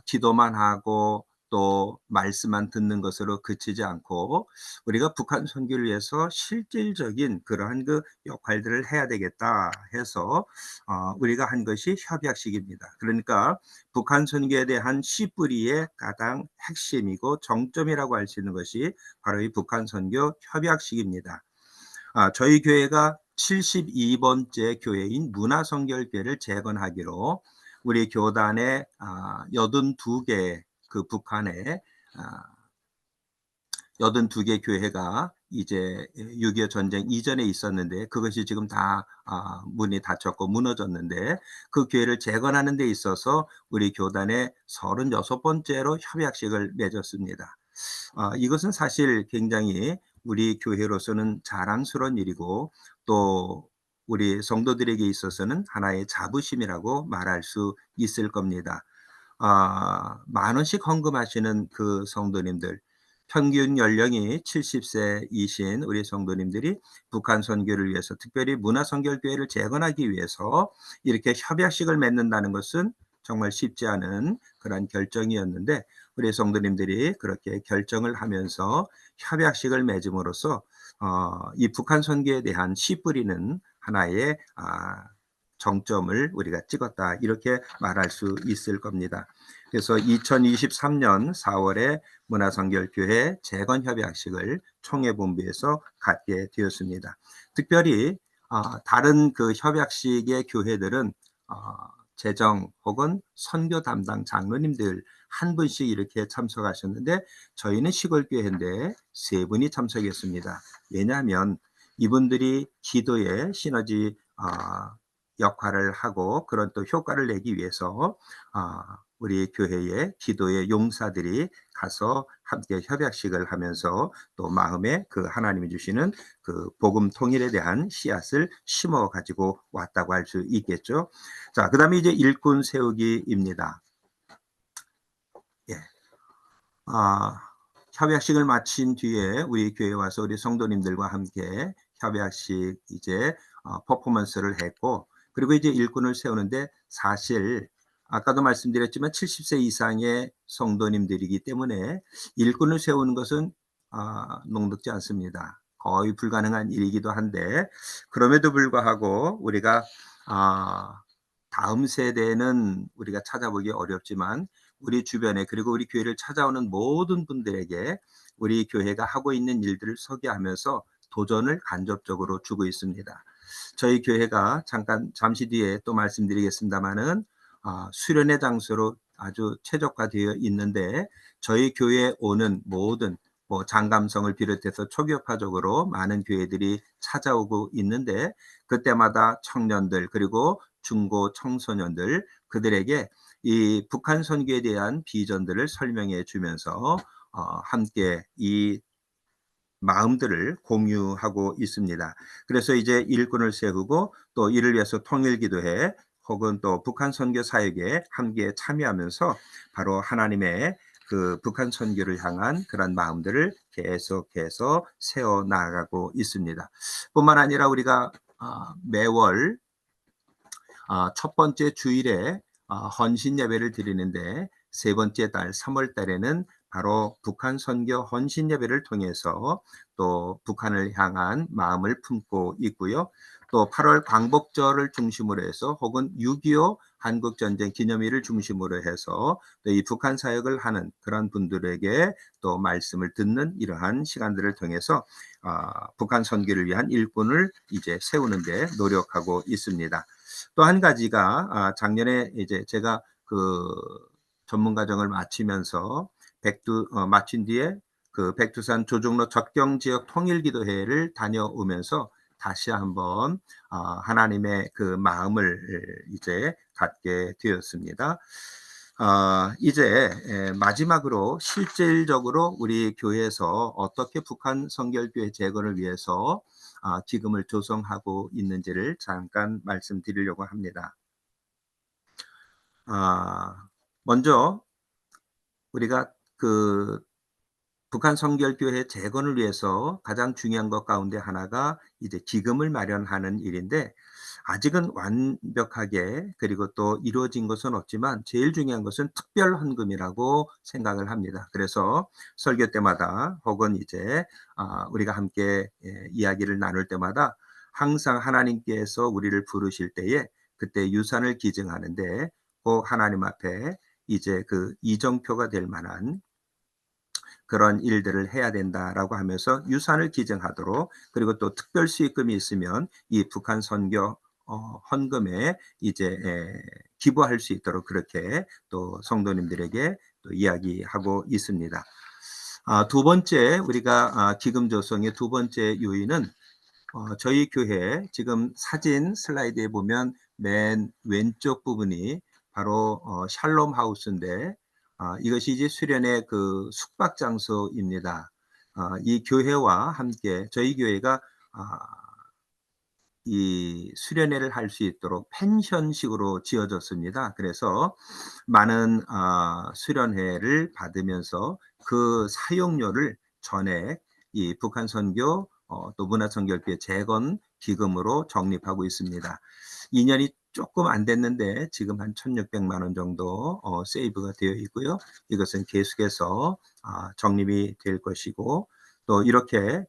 기도만 하고 또 말씀만 듣는 것으로 그치지 않고 우리가 북한 선교를 위해서 실질적인 그러한 그 역할들을 해야 되겠다 해서 우리가 한 것이 협약식입니다. 그러니까 북한 선교에 대한 씨뿌리의 가장 핵심이고 정점이라고 할 수 있는 것이 바로 이 북한 선교 협약식입니다. 저희 교회가 72번째 교회인 문화선결교회를 재건하기로 우리 교단의 82개 그 북한의 82개 교회가 이제 6.25 전쟁 이전에 있었는데 그것이 지금 다 문이 닫혔고 무너졌는데, 그 교회를 재건하는 데 있어서 우리 교단의 36번째로 협약식을 맺었습니다. 이것은 사실 굉장히 우리 교회로서는 자랑스러운 일이고 또 우리 성도들에게 있어서는 하나의 자부심이라고 말할 수 있을 겁니다. 만 원씩 헌금하시는 그 성도님들, 평균 연령이 70세이신 우리 성도님들이 북한 선교를 위해서, 특별히 문화선결교회를 재건하기 위해서 이렇게 협약식을 맺는다는 것은 정말 쉽지 않은 그런 결정이었는데, 우리 성도님들이 그렇게 결정을 하면서 협약식을 맺음으로써 이 북한 선교에 대한 씨 뿌리는 하나의 정점을 우리가 찍었다, 이렇게 말할 수 있을 겁니다. 그래서 2023년 4월에 문화선결교회 재건협약식을 총회본부에서 갖게 되었습니다. 특별히 다른 그 협약식의 교회들은 재정 혹은 선교 담당 장로님들 한 분씩 이렇게 참석하셨는데 저희는 시골교회인데 3분이 참석했습니다. 왜냐하면 이분들이 기도의 시너지 역할을 하고 그런 또 효과를 내기 위해서 우리 교회의 기도의 용사들이 가서 함께 협약식을 하면서 또 마음에 그 하나님이 주시는 그 복음 통일에 대한 씨앗을 심어 가지고 왔다고 할 수 있겠죠. 자, 그다음에 이제 일꾼 세우기입니다. 예. 협약식을 마친 뒤에 우리 교회에 와서 우리 성도님들과 함께 협약식 이제 퍼포먼스를 했고, 그리고 이제 일꾼을 세우는데 사실 아까도 말씀드렸지만 70세 이상의 성도님들이기 때문에 일꾼을 세우는 것은 녹록지 않습니다. 거의 불가능한 일이기도 한데 그럼에도 불구하고 우리가 다음 세대는 우리가 찾아보기 어렵지만 우리 주변에 그리고 우리 교회를 찾아오는 모든 분들에게 우리 교회가 하고 있는 일들을 소개하면서 도전을 간접적으로 주고 있습니다. 저희 교회가 잠시 뒤에 또 말씀드리겠습니다만은 수련의 장소로 아주 최적화되어 있는데 저희 교회에 오는 모든 장감성을 비롯해서 초교파적으로 많은 교회들이 찾아오고 있는데 그때마다 청년들 그리고 중고 청소년들 그들에게 이 북한 선교에 대한 비전들을 설명해 주면서 함께 이 마음들을 공유하고 있습니다. 그래서 이제 일꾼을 세우고 또 이를 위해서 통일기도회 혹은 또 북한 선교 사역에 함께 참여하면서 바로 하나님의 그 북한 선교를 향한 그런 마음들을 계속해서 세워 나가고 있습니다. 뿐만 아니라 우리가 매월 첫 번째 주일에 헌신 예배를 드리는데 세 번째 달 3월 달에는 바로 북한 선교 헌신 예배를 통해서 또 북한을 향한 마음을 품고 있고요. 또 8월 광복절을 중심으로 해서 혹은 6.25 한국전쟁 기념일을 중심으로 해서 또 이 북한 사역을 하는 그런 분들에게 또 말씀을 듣는 이러한 시간들을 통해서 북한 선교를 위한 일꾼을 이제 세우는데 노력하고 있습니다. 또 한 가지가 작년에 이제 제가 그 전문 과정을 마치면서 마친 뒤에 그 백두산 조종로 접경 지역 통일기도회를 다녀오면서 다시 한번 하나님의 그 마음을 이제 갖게 되었습니다. 이제 마지막으로 실질적으로 우리 교회에서 어떻게 북한 선결교회 재건을 위해서 기금을 조성하고 있는지를 잠깐 말씀드리려고 합니다. 먼저 우리가 그 북한 선결교회 재건을 위해서 가장 중요한 것 가운데 하나가 이제 기금을 마련하는 일인데 아직은 완벽하게 그리고 또 이루어진 것은 없지만 제일 중요한 것은 특별 헌금이라고 생각을 합니다. 그래서 설교 때마다 혹은 이제 우리가 함께 이야기를 나눌 때마다 항상 하나님께서 우리를 부르실 때에 그때 유산을 기증하는데 꼭 하나님 앞에 이제 그 이정표가 될 만한 그런 일들을 해야 된다라고 하면서 유산을 기증하도록 그리고 또 특별 수익금이 있으면 이 북한 선교 헌금에 이제 기부할 수 있도록 그렇게 또 성도님들에게 또 이야기하고 있습니다. 두 번째 우리가 기금 조성의 두 번째 요인은 저희 교회 지금 사진 슬라이드에 보면 맨 왼쪽 부분이 바로 샬롬 하우스인데 이것이 이제 수련의 그 숙박 장소입니다. 이 교회와 함께 저희 교회가 이 수련회를 할 수 있도록 펜션식으로 지어졌습니다. 그래서 많은 수련회를 받으면서 그 사용료를 전액 이 북한 선교 또 문화선교회 재건 기금으로 적립하고 있습니다. 2년이 조금 안 됐는데 지금 한 1,600만 원 정도 세이브가 되어 있고요. 이것은 계속해서 적립이 될 것이고 또 이렇게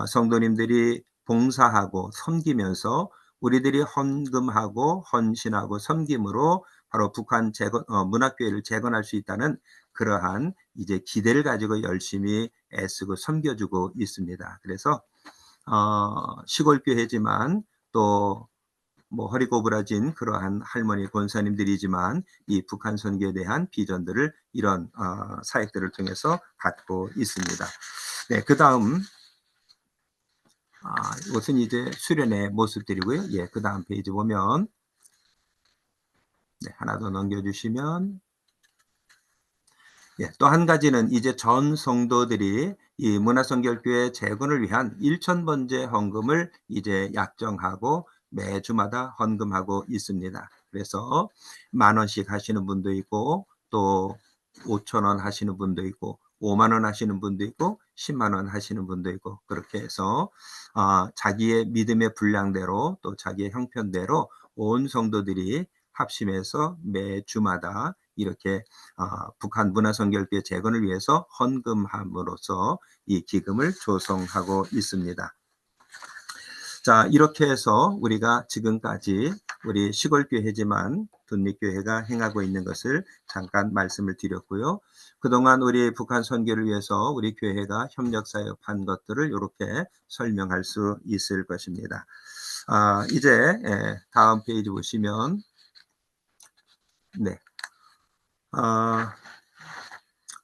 성도님들이 봉사하고 섬기면서 우리들이 헌금하고 헌신하고 섬김으로 바로 북한 재건 문화교회를 재건할 수 있다는 그러한 이제 기대를 가지고 열심히 애쓰고 섬겨주고 있습니다. 그래서 시골교회지만 또 뭐 허리고부라진 그러한 할머니 권사님들이지만 이 북한 선교에 대한 비전들을 이런 사역들을 통해서 갖고 있습니다. 네, 그다음 이것은 이제 수련의 모습들이고요. 예, 그다음 페이지 보면 네, 하나 더 넘겨주시면 예, 또 한 가지는 이제 전 성도들이 이 문화선결교회 재건을 위한 1,000번째 헌금을 이제 약정하고 매주마다 헌금하고 있습니다. 그래서 10,000원씩 하시는 분도 있고 또 5,000원 하시는 분도 있고 50,000원 하시는 분도 있고 100,000원 하시는 분도 있고 그렇게 해서 자기의 믿음의 분량대로 또 자기의 형편대로 온 성도들이 합심해서 매주마다 이렇게 북한 문화선결교회 재건을 위해서 헌금함으로써 이 기금을 조성하고 있습니다. 자, 이렇게 해서 우리가 지금까지 우리 시골교회지만 둔립교회가 행하고 있는 것을 잠깐 말씀을 드렸고요. 그동안 우리 북한 선교를 위해서 우리 교회가 협력사역한 것들을 이렇게 설명할 수 있을 것입니다. 이제 다음 페이지 보시면 네.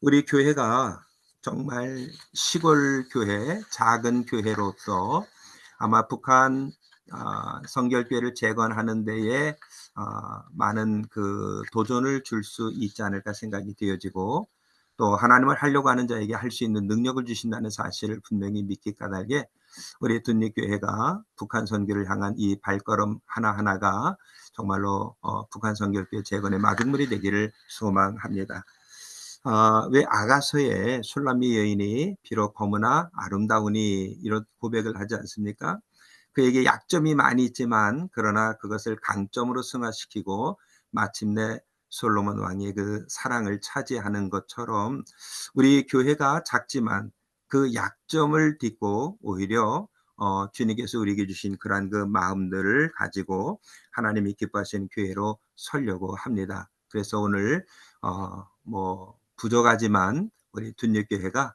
우리 교회가 정말 시골 교회, 작은 교회로서 아마 북한 성결교회를 재건하는 데에 많은 그 도전을 줄 수 있지 않을까 생각이 되어지고 또 하나님을 하려고 하는 자에게 할 수 있는 능력을 주신다는 사실을 분명히 믿기 까닭에 우리 둔립교회가 북한 선교를 향한 이 발걸음 하나하나가 정말로 북한 선결교회 재건의 마중물이 되기를 소망합니다. 왜 아가서에 술람미 여인이 비록 검으나 아름다우니 이런 고백을 하지 않습니까? 그에게 약점이 많이 있지만 그러나 그것을 강점으로 승화시키고 마침내 솔로몬 왕의 그 사랑을 차지하는 것처럼 우리 교회가 작지만 그 약점을 딛고 오히려 주님께서 우리에게 주신 그러한 그 마음들을 가지고 하나님이 기뻐하시는 교회로 서려고 합니다. 그래서 오늘 뭐 부족하지만 우리 둔립교회가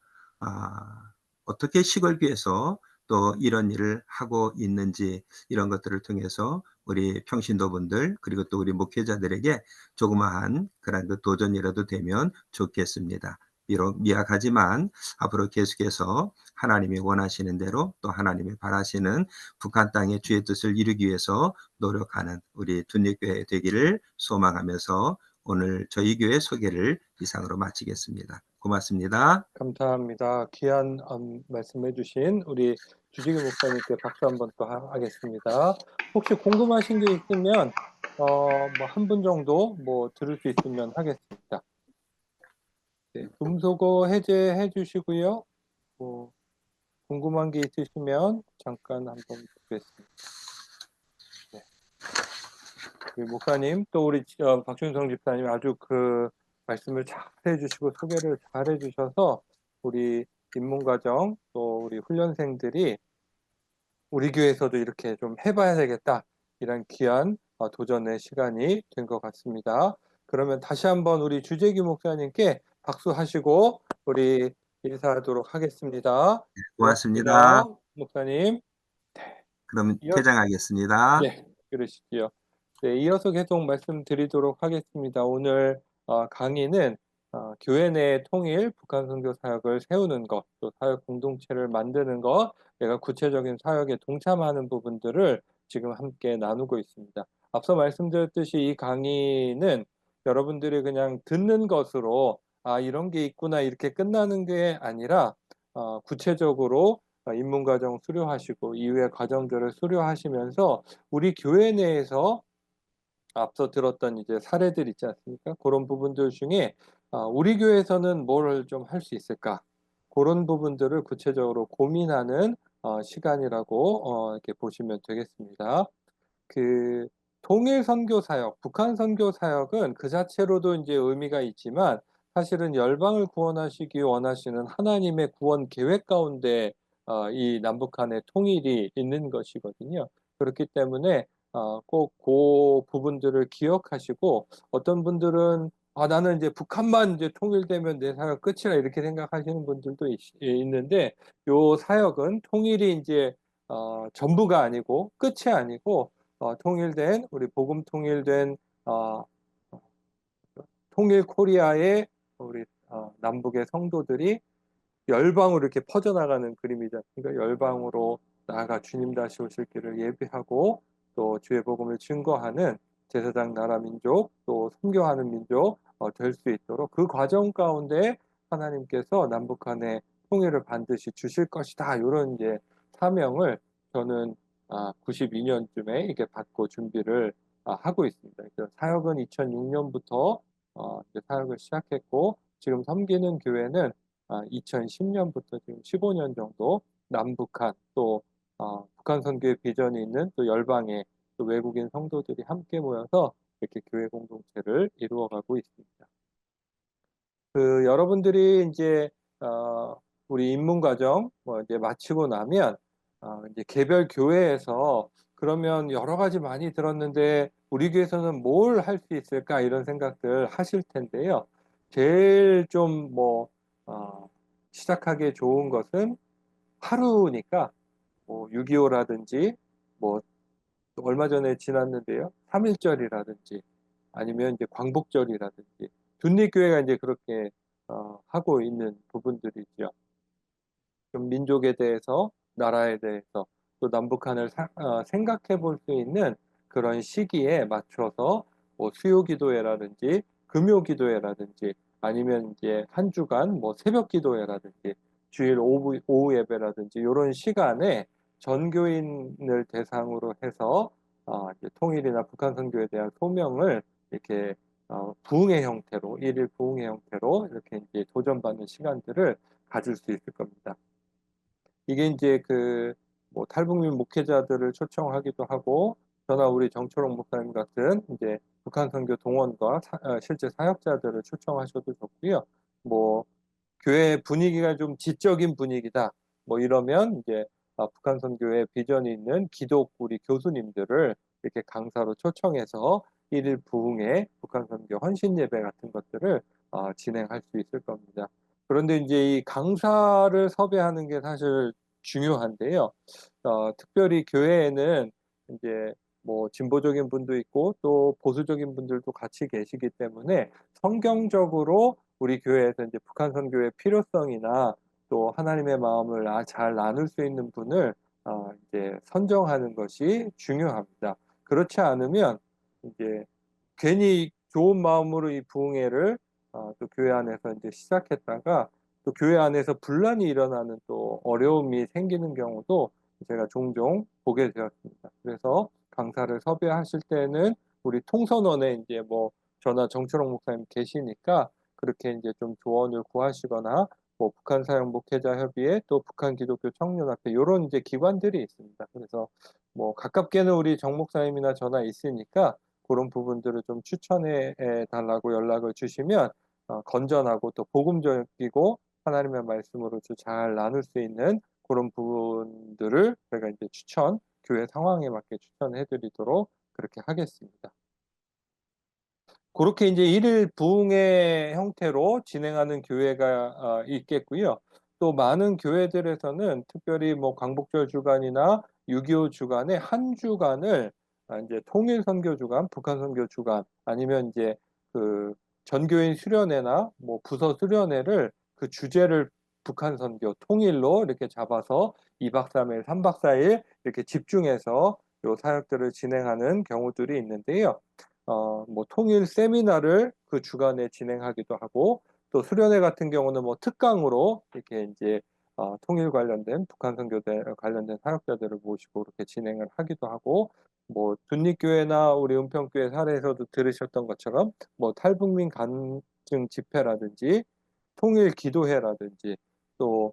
어떻게 시골교회에서 또 이런 일을 하고 있는지 이런 것들을 통해서 우리 평신도분들 그리고 또 우리 목회자들에게 조그마한 그런 그 도전이라도 되면 좋겠습니다. 비록 미약하지만 앞으로 계속해서 하나님이 원하시는 대로 또 하나님이 바라시는 북한 땅의 주의 뜻을 이루기 위해서 노력하는 우리 둔립교회 되기를 소망하면서 오늘 저희 교회 소개를 이상으로 마치겠습니다. 고맙습니다. 감사합니다. 귀한 말씀해 주신 우리 주지기 목사님께 박수 한번 또 하겠습니다. 혹시 궁금하신 게 있으면 뭐 한 분 정도 뭐 들을 수 있으면 하겠습니다. 네, 금속어 해제해 주시고요. 뭐 궁금한 게 있으시면 잠깐 한번 보겠습니다. 네. 우리 목사님 또 우리 박준성 집사님 아주 그 말씀을 잘 해주시고 소개를 잘 해주셔서 우리 입문과정 또 우리 훈련생들이 우리 교회에서도 이렇게 좀 해봐야 되겠다 이런 귀한 도전의 시간이 된 것 같습니다. 그러면 다시 한번 우리 주재기 목사님께 박수하시고 우리 인사하도록 하겠습니다. 고맙습니다. 목사님. 그럼 퇴장하겠습니다. 네, 그러시지요. 네, 이어서 계속 말씀드리도록 하겠습니다. 오늘 강의는 교회 내 통일, 북한 선교 사역을 세우는 것, 또 사역 공동체를 만드는 것, 내가 구체적인 사역에 동참하는 부분들을 지금 함께 나누고 있습니다. 앞서 말씀드렸듯이 이 강의는 여러분들이 그냥 듣는 것으로 이런 게 있구나 이렇게 끝나는 게 아니라 구체적으로 입문과정 수료하시고 이후의 과정들을 수료하시면서 우리 교회 내에서 앞서 들었던 이제 사례들 있지 않습니까? 그런 부분들 중에 우리 교회에서는 뭘 좀 할 수 있을까? 그런 부분들을 구체적으로 고민하는 시간이라고 이렇게 보시면 되겠습니다. 그 통일 선교 사역, 북한 선교 사역은 그 자체로도 이제 의미가 있지만 사실은 열방을 구원하시기 원하시는 하나님의 구원 계획 가운데 이 남북한의 통일이 있는 것이거든요. 그렇기 때문에 꼭 그 부분들을 기억하시고 어떤 분들은 나는 이제 북한만 이제 통일되면 내 사역 끝이라 이렇게 생각하시는 분들도 있는데 요 사역은 통일이 이제 전부가 아니고 끝이 아니고 통일된 우리 복음 통일된 어, 통일 코리아의 우리 남북의 성도들이 열방으로 이렇게 퍼져나가는 그림이죠. 그러니까 열방으로 나아가 주님 다시 오실 길을 예비하고 또 주의 복음을 증거하는 제사장 나라 민족 또 선교하는 민족 될 수 있도록 그 과정 가운데 하나님께서 남북한의 통일을 반드시 주실 것이다. 이런 이제 사명을 저는 92년쯤에 이렇게 받고 준비를 하고 있습니다. 그래서 사역은 2006년부터 사역을 시작했고 지금 섬기는 교회는 2010년부터 지금 15년 정도 남북한 또 북한 선교의 비전이 있는 또 열방의 또 외국인 성도들이 함께 모여서 이렇게 교회 공동체를 이루어가고 있습니다. 그 여러분들이 이제 우리 입문 과정 뭐 이제 마치고 나면 이제 개별 교회에서 그러면 여러 가지 많이 들었는데 우리 교회에서는 뭘 할 수 있을까 이런 생각들 하실 텐데요. 제일 좀 뭐 시작하기에 좋은 것은 하루니까 뭐 6.25라든지 뭐 얼마 전에 지났는데요. 3.1절이라든지 아니면 이제 광복절이라든지 둔립교회가 이제 그렇게 하고 있는 부분들이죠. 좀 민족에 대해서, 나라에 대해서, 또 남북한을 생각해 볼 수 있는 그런 시기에 맞춰서 뭐 수요 기도회라든지 금요 기도회라든지 아니면 이제 한 주간 뭐 새벽 기도회라든지 주일 오후 예배라든지 이런 시간에 전교인을 대상으로 해서 이제 통일이나 북한 선교에 대한 소명을 이렇게 부흥의 형태로, 일일 부흥의 형태로 이렇게 이제 도전받는 시간들을 가질 수 있을 겁니다. 이게 이제 그 뭐 탈북민 목회자들을 초청하기도 하고 저나 우리 정철홍 목사님 같은 이제 북한 선교 동원과 실제 사역자들을 초청하셔도 좋고요. 뭐 교회 분위기가 좀 지적인 분위기다. 뭐 이러면 이제 북한 선교의 비전이 있는 기독 우리 교수님들을 이렇게 강사로 초청해서 일일 부흥회 북한 선교 헌신 예배 같은 것들을 진행할 수 있을 겁니다. 그런데 이제 이 강사를 섭외하는 게 사실 중요한데요. 특별히 교회에는 이제 뭐 진보적인 분도 있고 또 보수적인 분들도 같이 계시기 때문에 성경적으로 우리 교회에서 이제 북한 선교의 필요성이나 또 하나님의 마음을 잘 나눌 수 있는 분을 이제 선정하는 것이 중요합니다. 그렇지 않으면 이제 괜히 좋은 마음으로 이 부흥회를 또 교회 안에서 이제 시작했다가 또 교회 안에서 분란이 일어나는 또 어려움이 생기는 경우도 제가 종종 보게 되었습니다. 그래서 강사를 섭외하실 때는 우리 통선원에 이제 뭐 저나 정철홍 목사님 계시니까 그렇게 이제 좀 조언을 구하시거나 뭐 북한 사역 목회자 협의회 또 북한 기독교 청년협회 이런 이제 기관들이 있습니다. 그래서 뭐 가깝게는 우리 정 목사님이나 저나 있으니까 그런 부분들을 좀 추천해 달라고 연락을 주시면 건전하고 또 복음적이고 하나님의 말씀으로 잘 나눌 수 있는 그런 부분들을 저희가 이제 교회 상황에 맞게 추천해 드리도록 그렇게 하겠습니다. 그렇게 이제 일일 부흥의 형태로 진행하는 교회가 있겠고요. 또 많은 교회들에서는 특별히 뭐 광복절 주간이나 6.25 주간에 한 주간을 이제 통일 선교 주간, 북한 선교 주간 아니면 이제 그 전교인 수련회나 뭐 부서 수련회를 그 주제를 북한 선교 통일로 이렇게 잡아서 2박 3일, 3박 4일 이렇게 집중해서 요 사역들을 진행하는 경우들이 있는데요. 뭐 통일 세미나를 그 주간에 진행하기도 하고 또 수련회 같은 경우는 뭐 특강으로 이렇게 이제 통일 관련된 북한 선교대 관련된 사역자들을 모시고 이렇게 진행을 하기도 하고 뭐 둔립교회나 우리 은평교회 사례에서도 들으셨던 것처럼 뭐 탈북민 간증 집회라든지 통일 기도회라든지 또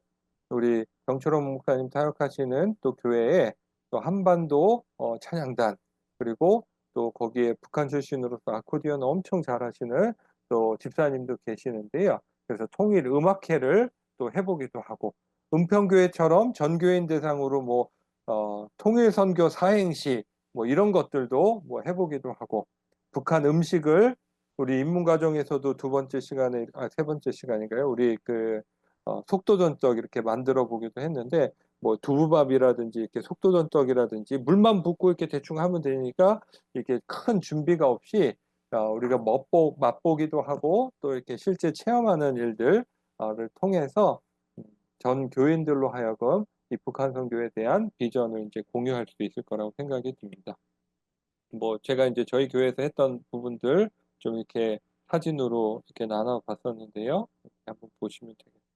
우리 정철원 목사님 사역하시는 또 교회에 또 한반도 찬양단 그리고 또 거기에 북한 출신으로서 아코디언 엄청 잘하시는 또 집사님도 계시는데요. 그래서 통일 음악회를 또 해보기도 하고 은평교회처럼 전교인 대상으로 뭐 통일 선교 사행시 뭐 이런 것들도 뭐 해보기도 하고 북한 음식을 우리 입문과정에서도 두 번째 시간에 세 번째 시간인가요? 우리 그 속도전적 이렇게 만들어 보기도 했는데 뭐 두부밥이라든지 이렇게 속도전떡이라든지 물만 붓고 이렇게 대충 하면 되니까 이렇게 큰 준비가 없이 우리가 맛보기도 하고 또 이렇게 실제 체험하는 일들을 통해서 전 교인들로 하여금 이 북한 선교에 대한 비전을 이제 공유할 수 있을 거라고 생각이 듭니다. 뭐 제가 이제 저희 교회에서 했던 부분들 좀 이렇게 사진으로 이렇게 나눠 봤었는데요. 이렇게 한번 보시면 되겠습니다.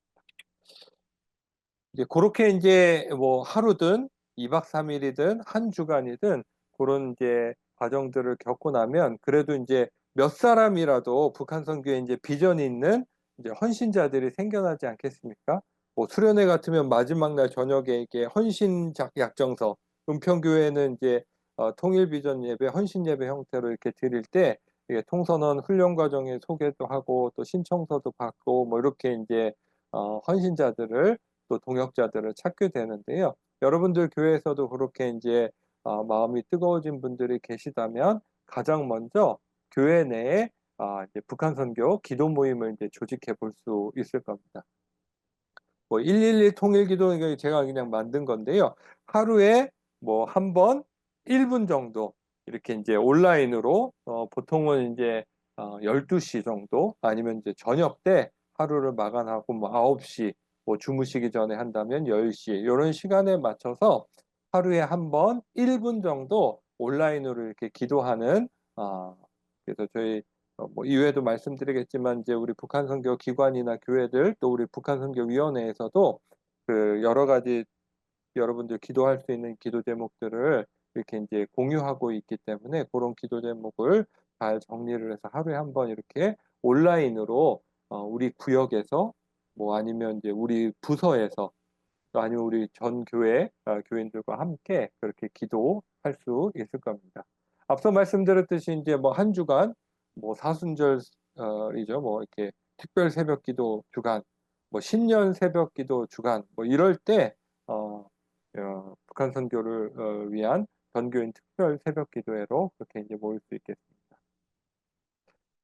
이제 그렇게 이제 뭐 하루든 2박 3일이든 한 주간이든 그런 이제 과정들을 겪고 나면 그래도 이제 몇 사람이라도 북한 선교에 이제 비전이 있는 이제 헌신자들이 생겨나지 않겠습니까? 뭐 수련회 같으면 마지막 날 저녁에 이게 헌신 약정서, 은평교회는 이제 통일 비전 예배, 헌신 예배 형태로 이렇게 드릴 때 이게 통선원 훈련 과정에 소개도 하고 또 신청서도 받고 뭐 이렇게 이제 헌신자들을 또 동역자들을 찾게 되는데요. 여러분들 교회에서도 그렇게 이제 마음이 뜨거워진 분들이 계시다면 가장 먼저 교회 내에 이제 북한 선교 기도 모임을 이제 조직해 볼 수 있을 겁니다. 뭐 111 통일 기도 이거 제가 그냥 만든 건데요. 하루에 뭐 한 번 1분 정도 이렇게 이제 온라인으로 보통은 이제 12시 정도 아니면 이제 저녁 때 하루를 마감하고 뭐 9시 뭐 주무시기 전에 한다면 10시 이런 시간에 맞춰서 하루에 한 번 1분 정도 온라인으로 이렇게 기도하는 그래서 저희 뭐 이외에도 말씀드리겠지만 이제 우리 북한 선교 기관이나 교회들 또 우리 북한 선교 위원회에서도 그 여러 가지 여러분들 기도할 수 있는 기도 제목들을 이렇게 이제 공유하고 있기 때문에 그런 기도 제목을 잘 정리를 해서 하루에 한 번 이렇게 온라인으로 우리 구역에서 뭐 아니면 이제 우리 부서에서 또 아니면 우리 전 교회 교인들과 함께 그렇게 기도할 수 있을 겁니다. 앞서 말씀드렸듯이 이제 뭐 한 주간 뭐 사순절이죠. 뭐 이렇게 특별 새벽 기도 주간, 뭐 신년 새벽 기도 주간, 뭐 이럴 때 북한 선교를 위한 전교인 특별 새벽 기도회로 그렇게 이제 모일 수 있겠습니다.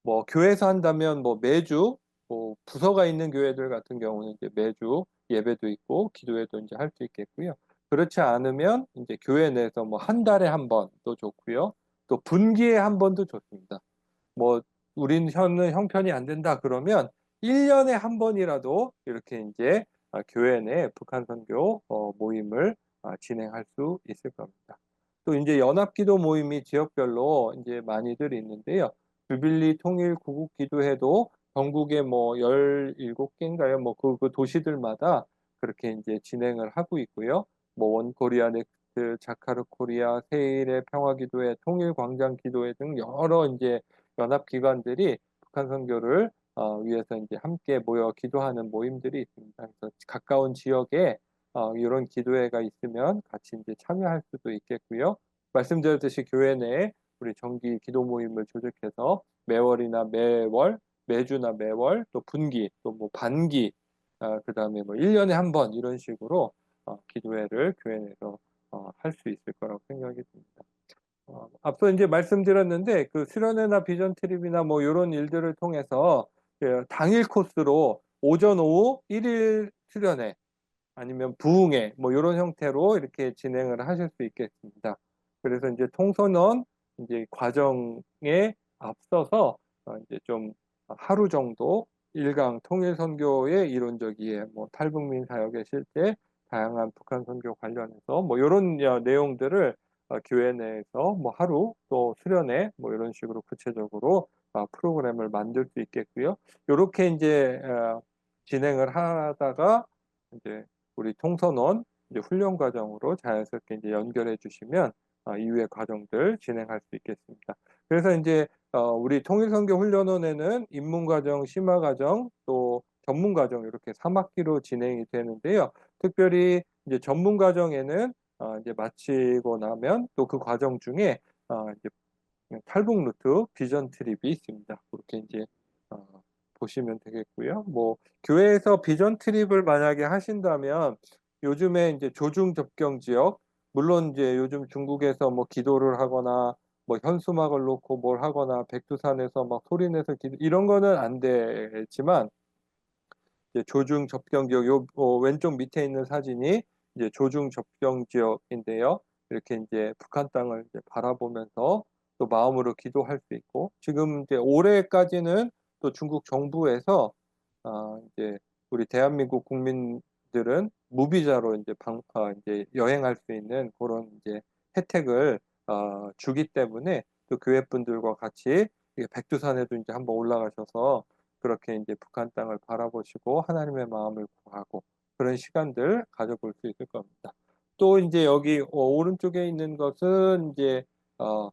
뭐 교회에서 한다면 뭐 매주 뭐 부서가 있는 교회들 같은 경우는 이제 매주 예배도 있고 기도회도 이제 할 수 있겠고요. 그렇지 않으면 이제 교회 내에서 뭐 한 달에 한 번도 좋고요. 또 분기에 한 번도 좋습니다. 뭐 우린 형편이 안 된다 그러면 1년에 한 번이라도 이렇게 이제 교회 내 북한 선교 모임을 진행할 수 있을 겁니다. 또 이제 연합기도 모임이 지역별로 이제 많이들 있는데요. 주빌리 통일 구국 기도회도 전국에 뭐 17개인가요? 뭐 그 도시들마다 그렇게 이제 진행을 하고 있고요. 뭐 원코리아 넥스트, 자카르 코리아, 세일의 평화기도회, 통일광장 기도회 등 여러 이제 연합기관들이 북한 선교를 위해서 이제 함께 모여 기도하는 모임들이 있습니다. 그래서 가까운 지역에 이런 기도회가 있으면 같이 이제 참여할 수도 있겠고요. 말씀드렸듯이 교회 내에 우리 정기 기도 모임을 조직해서 매월이나 매월, 매주나 매월, 또 분기, 또 뭐 반기, 그다음에 뭐 1년에 한 번 이런 식으로 기도회를 교회 내에서 할 수 있을 거라고 생각이 듭니다. 앞서 이제 말씀드렸는데 그 수련회나 비전 트립이나 뭐 이런 일들을 통해서 그 당일 코스로 오전 오후 1일 수련회 아니면 부흥회 뭐 이런 형태로 이렇게 진행을 하실 수 있겠습니다. 그래서 이제 통선원 이제 과정에 앞서서 이제 좀 하루 정도 일강 통일 선교의 이론적 이해, 뭐 탈북민 사역의 실제, 다양한 북한 선교 관련해서 뭐 이런 내용들을 교회 내에서 뭐 하루 또 수련회 뭐 이런 식으로 구체적으로 프로그램을 만들 수 있겠고요. 이렇게 이제 진행을 하다가 이제 우리 통선원 이제 훈련 과정으로 자연스럽게 이제 연결해 주시면 이후의 과정들 진행할 수 있겠습니다. 그래서 이제 우리 통일선교 훈련원에는 입문과정, 심화과정, 또 전문과정 이렇게 3학기로 진행이 되는데요. 특별히 이제 전문과정에는 이제 마치고 나면 또 그 과정 중에 이제 탈북 루트 비전 트립이 있습니다. 그렇게 이제 보시면 되겠고요. 뭐 교회에서 비전 트립을 만약에 하신다면 요즘에 이제 조중 접경 지역 물론 이제 요즘 중국에서 뭐 기도를 하거나 뭐 현수막을 놓고 뭘 하거나 백두산에서 막 소리내서 기도 이런 거는 안 되지만 이제 조중 접경 지역 요 왼쪽 밑에 있는 사진이 이제 조중 접경 지역인데요. 이렇게 이제 북한 땅을 이제 바라보면서 또 마음으로 기도할 수 있고, 지금 이제 올해까지는 또 중국 정부에서 이제 우리 대한민국 국민들은 무비자로 이제 여행할 수 있는 그런 이제 혜택을 주기 때문에 또 교회 분들과 같이 이게 백두산에도 이제 한번 올라가셔서 그렇게 이제 북한 땅을 바라보시고 하나님의 마음을 구하고 그런 시간들 가져볼 수 있을 겁니다. 또 이제 여기 오른쪽에 있는 것은 어,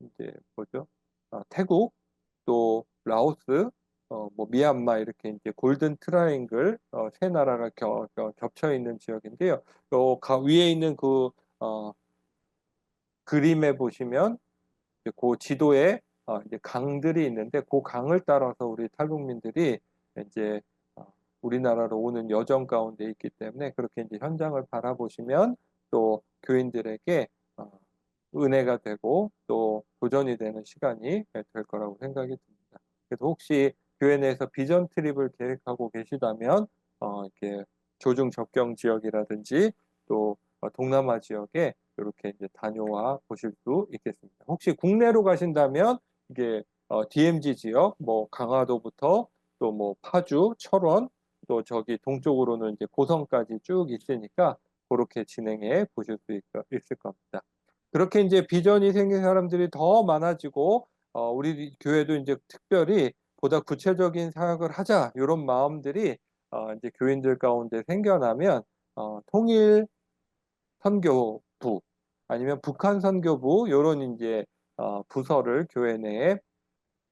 이제 뭐죠? 태국, 또 라오스, 뭐 미얀마 이렇게 이제 골든 트라이앵글 세 나라가 겹쳐 있는 지역인데요. 위에 있는 어, 그림에 보시면 그 지도에 이제 강들이 있는데 그 강을 따라서 우리 탈북민들이 이제 우리나라로 오는 여정 가운데 있기 때문에 그렇게 이제 현장을 바라보시면 또 교인들에게 어, 은혜가 되고 또 도전이 되는 시간이 될 거라고 생각이 듭니다. 그래서 혹시 교회 내에서 비전 트립을 계획하고 계시다면 이렇게 조중 접경 지역이라든지 또 동남아 지역에 이렇게 이제 다녀와 보실 수 있겠습니다. 혹시 국내로 가신다면 이게 DMZ 지역, 뭐 강화도부터 또 뭐 파주, 철원, 또 저기 동쪽으로는 이제 고성까지 쭉 있으니까 그렇게 진행해 보실 수 있을 겁니다. 그렇게 이제 비전이 생긴 사람들이 더 많아지고 우리 교회도 이제 특별히 보다 구체적인 사역을 하자 이런 마음들이 이제 교인들 가운데 생겨나면 통일 선교부 아니면 북한 선교부 이런 이제 부서를 교회 내에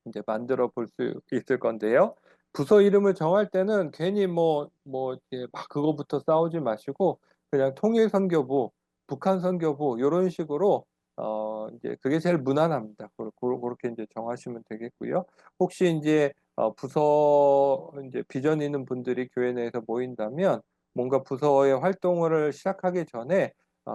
이제 만들어 볼 수 있을 건데요. 부서 이름을 정할 때는 괜히 이렇게 막 그거부터 싸우지 마시고 그냥 통일 선교부, 북한 선교부 이런 식으로 이제 그게 제일 무난합니다. 그렇게 이제 정하시면 되겠고요. 혹시 이제 부서 이제 비전 있는 분들이 교회 내에서 모인다면 뭔가 부서의 활동을 시작하기 전에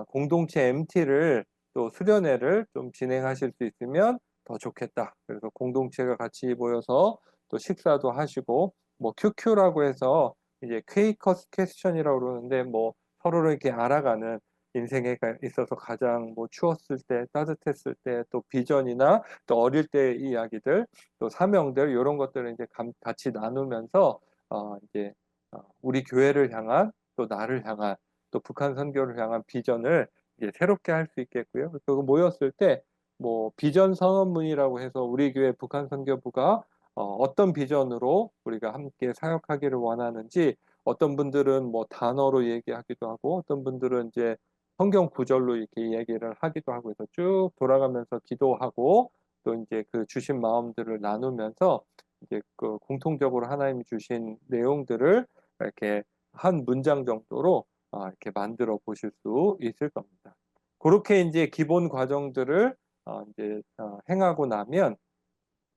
공동체 MT를 또 수련회를 좀 진행하실 수 있으면 더 좋겠다. 그래서 공동체가 같이 모여서 또 식사도 하시고 뭐 QQ라고 해서 이제 퀘이커스 퀘스천이라고 그러는데 뭐 서로를 이렇게 알아가는 인생에 있어서 가장 뭐 추웠을 때, 따뜻했을 때, 또 비전이나 또 어릴 때 이야기들, 또 사명들 이런 것들을 이제 같이 나누면서 이제 우리 교회를 향한 또 나를 향한 또 북한 선교를 향한 비전을 이제 새롭게 할 수 있겠고요. 그리고 모였을 때 뭐 비전 선언문이라고 해서 우리 교회 북한 선교부가 어떤 비전으로 우리가 함께 사역하기를 원하는지 어떤 분들은 뭐 단어로 얘기하기도 하고 어떤 분들은 이제 성경 구절로 이렇게 얘기를 하기도 하고 해서 쭉 돌아가면서 기도하고 또 이제 그 주신 마음들을 나누면서 이제 그 공통적으로 하나님이 주신 내용들을 이렇게 한 문장 정도로 이렇게 만들어 보실 수 있을 겁니다. 그렇게 이제 기본 과정들을 이제 행하고 나면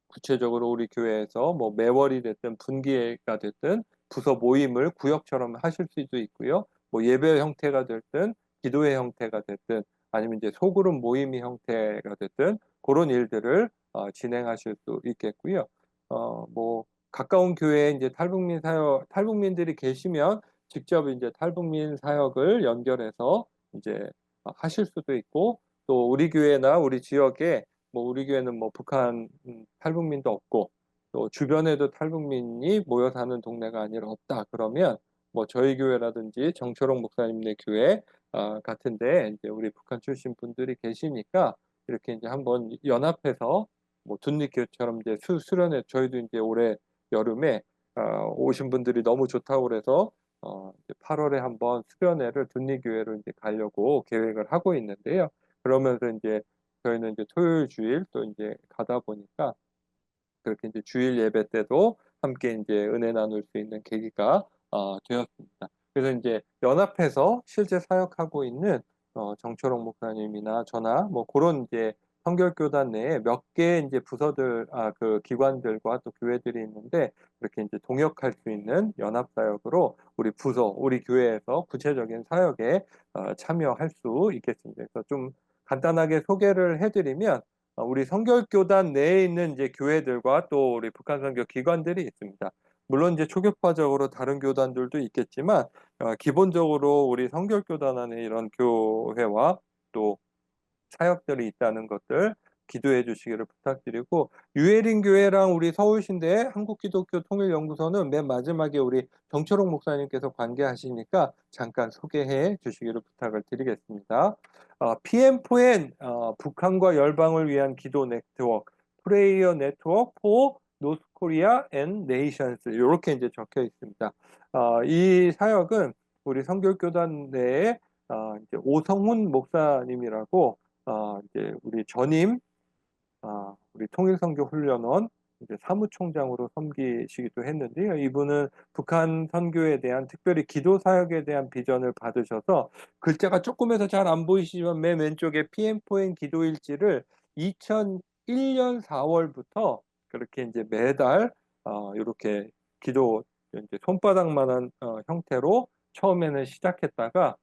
구체적으로 우리 교회에서 뭐 매월이 됐든 분기가 됐든 부서 모임을 구역처럼 하실 수도 있고요. 뭐 예배 형태가 됐든 기도회 형태가 됐든 아니면 이제 소그룹 모임이 형태가 됐든 그런 일들을 진행하실 수 있겠고요. 뭐 가까운 교회에 이제 탈북민들이 계시면 직접 이제 탈북민 사역을 연결해서 이제 하실 수도 있고 또 우리 교회나 우리 지역에 뭐 우리 교회는 뭐 북한 탈북민도 없고 또 주변에도 탈북민이 모여 사는 동네가 아니라 없다 그러면 뭐 저희 교회라든지 정철홍 목사님네 교회 같은데 이제 우리 북한 출신 분들이 계시니까 이렇게 이제 한번 연합해서 뭐 둔립교회처럼 이제 수련회 저희도 이제 올해 여름에 오신 분들이 너무 좋다고 그래서 이제 8월에 한번 수련회를 둔립교회로 이제 가려고 계획을 하고 있는데요. 그러면서 이제 저희는 이제 토요일 주일 또 이제 가다 보니까 그렇게 이제 주일 예배 때도 함께 이제 은혜 나눌 수 있는 계기가 되었습니다. 그래서 이제 연합해서 실제 사역하고 있는 정철홍 목사님이나 저나 뭐 그런 이제 성결교단 내에 몇 개 이제 부서들 그 기관들과 또 교회들이 있는데 이렇게 이제 동역할 수 있는 연합 사역으로 우리 부서 우리 교회에서 구체적인 사역에 참여할 수 있겠습니다. 그래서 좀 간단하게 소개를 해드리면 우리 성결교단 내에 있는 이제 교회들과 또 우리 북한 선교 기관들이 있습니다. 물론 이제 초교파적으로 다른 교단들도 있겠지만 기본적으로 우리 성결교단 안에 이런 교회와 또 사역들이 있다는 것들 기도해 주시기를 부탁드리고, 유해린 교회랑 우리 서울신대 한국기독교통일연구소는 맨 마지막에 우리 정철옥 목사님께서 관계하시니까 잠깐 소개해 주시기를 부탁을 드리겠습니다. PM4N 북한과 열방을 위한 기도 네트워크, 프레이어 네트워크 for North Korea and Nations, 이렇게 이제 적혀 있습니다. 이 사역은 우리 성결교단 내에 이제 오성훈 목사님이라고 이제 우리 전임 우리 통일선교훈련원 이제 사무총장으로 섬기시기도 했는데요. 이분은 북한 선교에 대한, 특별히 기도 사역에 대한 비전을 받으셔서, 글자가 조금해서 잘 안 보이시지만 맨 왼쪽에 PM4N 기도일지를 2001년 4월부터 그렇게 이제 매달 이렇게 기도 이제 손바닥만한 형태로 처음에는 시작했다가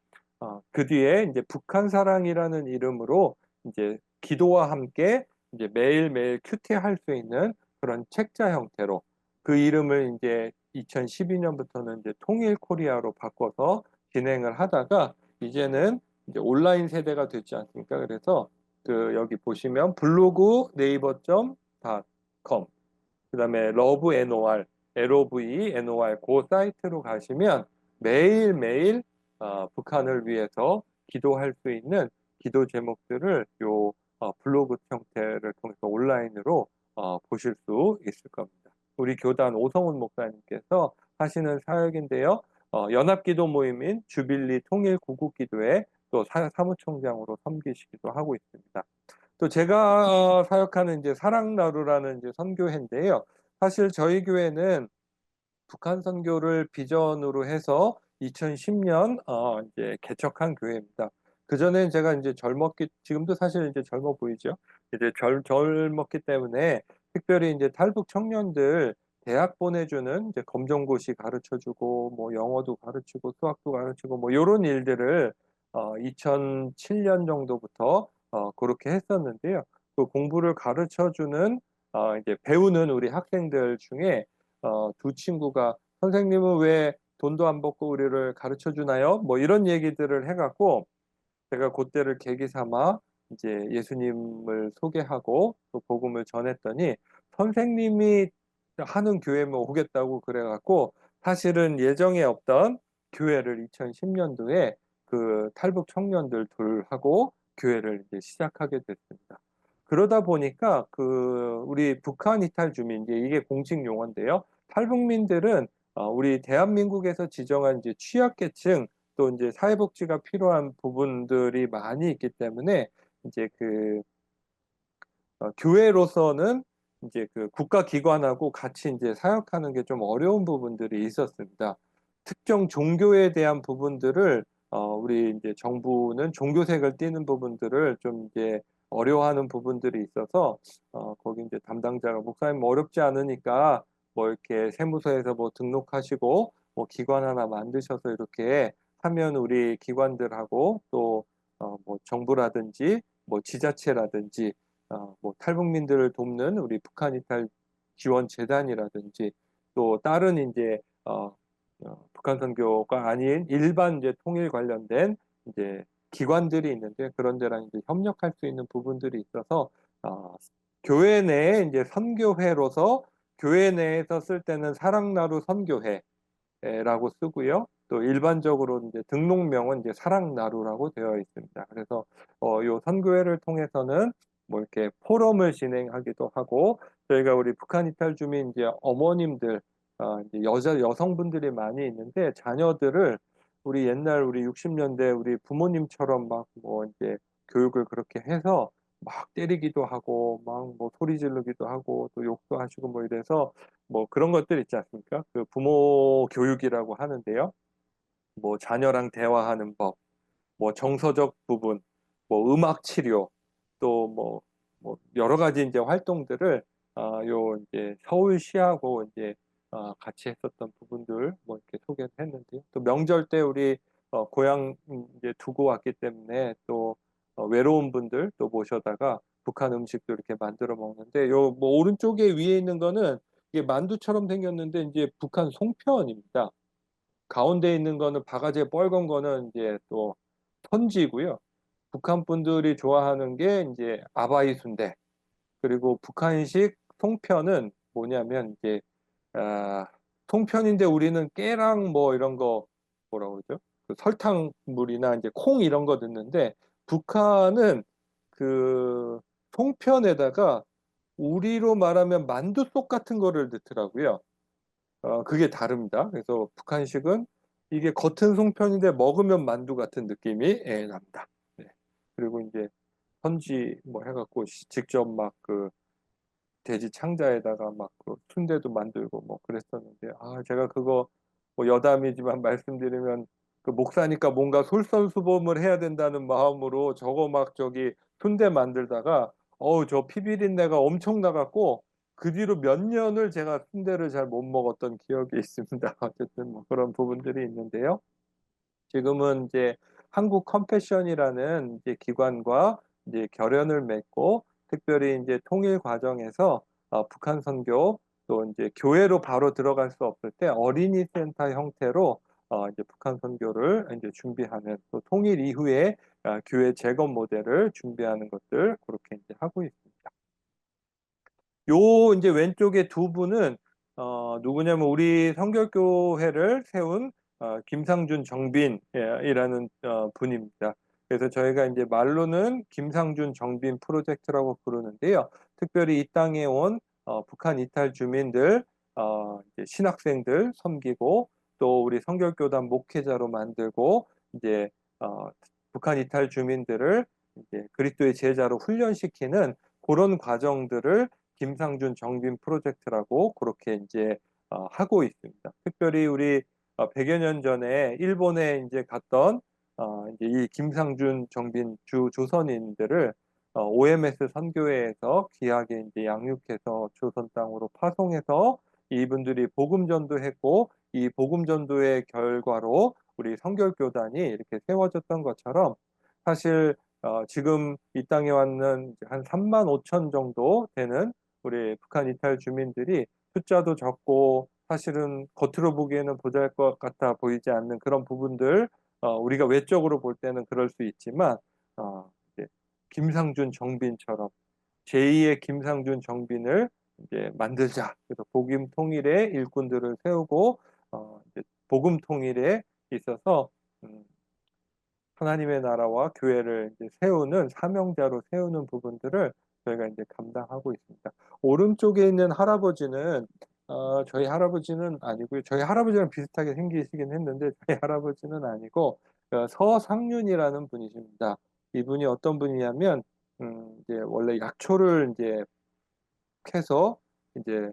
그 뒤에 이제 북한 사랑이라는 이름으로 이제 기도와 함께 이제 매일매일 큐티할 수 있는 그런 책자 형태로, 그 이름을 이제 2012년부터는 이제 통일 코리아로 바꿔서 진행을 하다가 이제는 이제 온라인 세대가 됐지 않습니까? 그래서 그 여기 보시면 블로그 네이버.com, 그다음에 러브NOR, LOVENOR 그 사이트로 가시면 매일매일 북한을 위해서 기도할 수 있는 기도 제목들을 요 블로그 형태를 통해서 온라인으로 보실 수 있을 겁니다. 우리 교단 오성훈 목사님께서 하시는 사역인데요. 연합기도 모임인 주빌리 통일 구국기도회 또 사무총장으로 섬기시기도 하고 있습니다. 또 제가 사역하는 이제 사랑나루라는 이제 선교회인데요. 사실 저희 교회는 북한 선교를 비전으로 해서 2010년 이제 개척한 교회입니다. 그 전에 제가 이제 지금도 사실 이제 젊어 보이죠. 이제 젊었기 때문에 특별히 이제 탈북 청년들 대학 보내주는 이제 검정고시 가르쳐주고, 뭐 영어도 가르치고 수학도 가르치고 뭐 이런 일들을 2007년 정도부터 그렇게 했었는데요. 그 공부를 가르쳐주는 이제 배우는 우리 학생들 중에 두 친구가 선생님은 왜 돈도 안 받고 우리를 가르쳐 주나요? 뭐 이런 얘기들을 해갖고 제가 그때를 계기 삼아 이제 예수님을 소개하고 또 복음을 전했더니, 선생님이 하는 교회면 오겠다고 그래갖고 사실은 예정에 없던 교회를 2010년도에 그 탈북 청년들 둘하고 교회를 이제 시작하게 됐습니다. 그러다 보니까 그 우리 북한 이탈 주민, 이제 이게 공식 용어인데요. 탈북민들은 우리 대한민국에서 지정한 이제 취약계층 또 이제 사회복지가 필요한 부분들이 많이 있기 때문에 이제 그 교회로서는 이제 그 국가기관하고 같이 이제 사역하는 게 좀 어려운 부분들이 있었습니다. 특정 종교에 대한 부분들을 우리 이제 정부는 종교색을 띠는 부분들을 좀 이제 어려워하는 부분들이 있어서 거기 이제 담당자가, 목사님 어렵지 않으니까 뭐 이렇게 세무서에서 뭐 등록하시고 뭐 기관 하나 만드셔서 이렇게 하면 우리 기관들하고 또 뭐 정부라든지 뭐 지자체라든지 뭐 탈북민들을 돕는 우리 북한 이탈 지원 재단이라든지 또 다른 이제 북한 선교가 아닌 일반 이제 통일 관련된 이제 기관들이 있는데, 그런 데랑 이제 협력할 수 있는 부분들이 있어서 교회 내에 이제 선교회로서 교회 내에서 쓸 때는 사랑나루 선교회라고 쓰고요. 또 일반적으로 이제 등록명은 이제 사랑나루라고 되어 있습니다. 그래서 요 선교회를 통해서는 뭐 이렇게 포럼을 진행하기도 하고, 저희가 우리 북한 이탈 주민 이제 어머님들, 이제 여성분들이 많이 있는데 자녀들을 우리 옛날 우리 60년대 우리 부모님처럼 막 뭐 이제 교육을 그렇게 해서 막 때리기도 하고 막 뭐 소리 지르기도 하고 또 욕도 하시고 뭐 이래서 뭐 그런 것들 있지 않습니까? 그 부모 교육이라고 하는데요. 뭐 자녀랑 대화하는 법, 뭐 정서적 부분, 뭐 음악 치료, 또 뭐 여러 가지 이제 활동들을 요 이제 서울시하고 이제 같이 했었던 부분들 뭐 이렇게 소개를 했는데요. 또 명절 때 우리 고향 이제 두고 왔기 때문에 또 외로운 분들 또 모셔다가 북한 음식도 이렇게 만들어 먹는데, 요 뭐 오른쪽에 위에 있는 거는 이게 만두처럼 생겼는데 이제 북한 송편입니다. 가운데 있는 거는 바가지에 뻘건 거는 이제 또 선지고요. 북한 분들이 좋아하는 게 이제 아바이 순대. 그리고 북한식 송편은 뭐냐면 이제 아, 송편인데 우리는 깨랑 뭐 이런 거 뭐라 그러죠? 그 설탕물이나 이제 콩 이런 거 넣는데 북한은 그 송편에다가 우리로 말하면 만두속 같은 거를 넣더라고요. 그게 다릅니다. 그래서 북한식은 이게 겉은 송편인데 먹으면 만두 같은 느낌이 납니다. 네. 그리고 이제 선지 뭐 해갖고 직접 막 그 돼지 창자에다가 막 그 순대도 만들고 뭐 그랬었는데 제가 그거 뭐 여담이지만 말씀드리면 그 목사니까 뭔가 솔선수범을 해야 된다는 마음으로 저거 막 저기 순대 만들다가 저 피비린내가 엄청 나갖고 그 뒤로 몇 년을 제가 순대를 잘 못 먹었던 기억이 있습니다. 어쨌든 뭐 그런 부분들이 있는데요. 지금은 이제 한국 컴패션이라는 이제 기관과 이제 결연을 맺고 특별히 이제 통일 과정에서 북한 선교 또 이제 교회로 바로 들어갈 수 없을 때 어린이 센터 형태로 이제 북한 선교를 이제 준비하는 또 통일 이후에 교회 재건 모델을 준비하는 것들 그렇게 이제 하고 있습니다. 요 이제 왼쪽에 두 분은 누구냐면 우리 성결교회를 세운 김상준 정빈이라는 분입니다. 그래서 저희가 이제 말로는 김상준 정빈 프로젝트라고 부르는데요. 특별히 이 땅에 온 북한 이탈 주민들, 이제 신학생들 섬기고 또 우리 성결교단 목회자로 만들고 이제 북한 이탈 주민들을 이제 그리스도의 제자로 훈련시키는 그런 과정들을 김상준 정빈 프로젝트라고 그렇게 이제 하고 있습니다. 특별히 우리 100여 년 전에 일본에 이제 갔던 이제 이 김상준 정빈 주 조선인들을 OMS 선교회에서 귀하게 이제 양육해서 조선 땅으로 파송해서 이분들이 복음 전도했고 이 복음 전도의 결과로 우리 성결교단이 이렇게 세워졌던 것처럼 사실 지금 이 땅에 왔는 한 3만 5천 정도 되는 우리 북한 이탈 주민들이 숫자도 적고 사실은 겉으로 보기에는 보잘 것 같아 보이지 않는 그런 부분들 우리가 외적으로 볼 때는 그럴 수 있지만 이제 김상준 정빈처럼 제2의 김상준 정빈을 이제 만들자. 그래서 복음 통일의 일꾼들을 세우고 이제 복음 통일에 있어서 하나님의 나라와 교회를 이제 세우는 사명자로 세우는 부분들을 저희가 이제 감당하고 있습니다. 오른쪽에 있는 할아버지는 저희 할아버지는 아니고요. 저희 할아버지랑 비슷하게 생기시긴 했는데 저희 할아버지는 아니고 서상륜이라는 분이십니다. 이분이 어떤 분이냐면 이제 원래 약초를 이제 해서 이제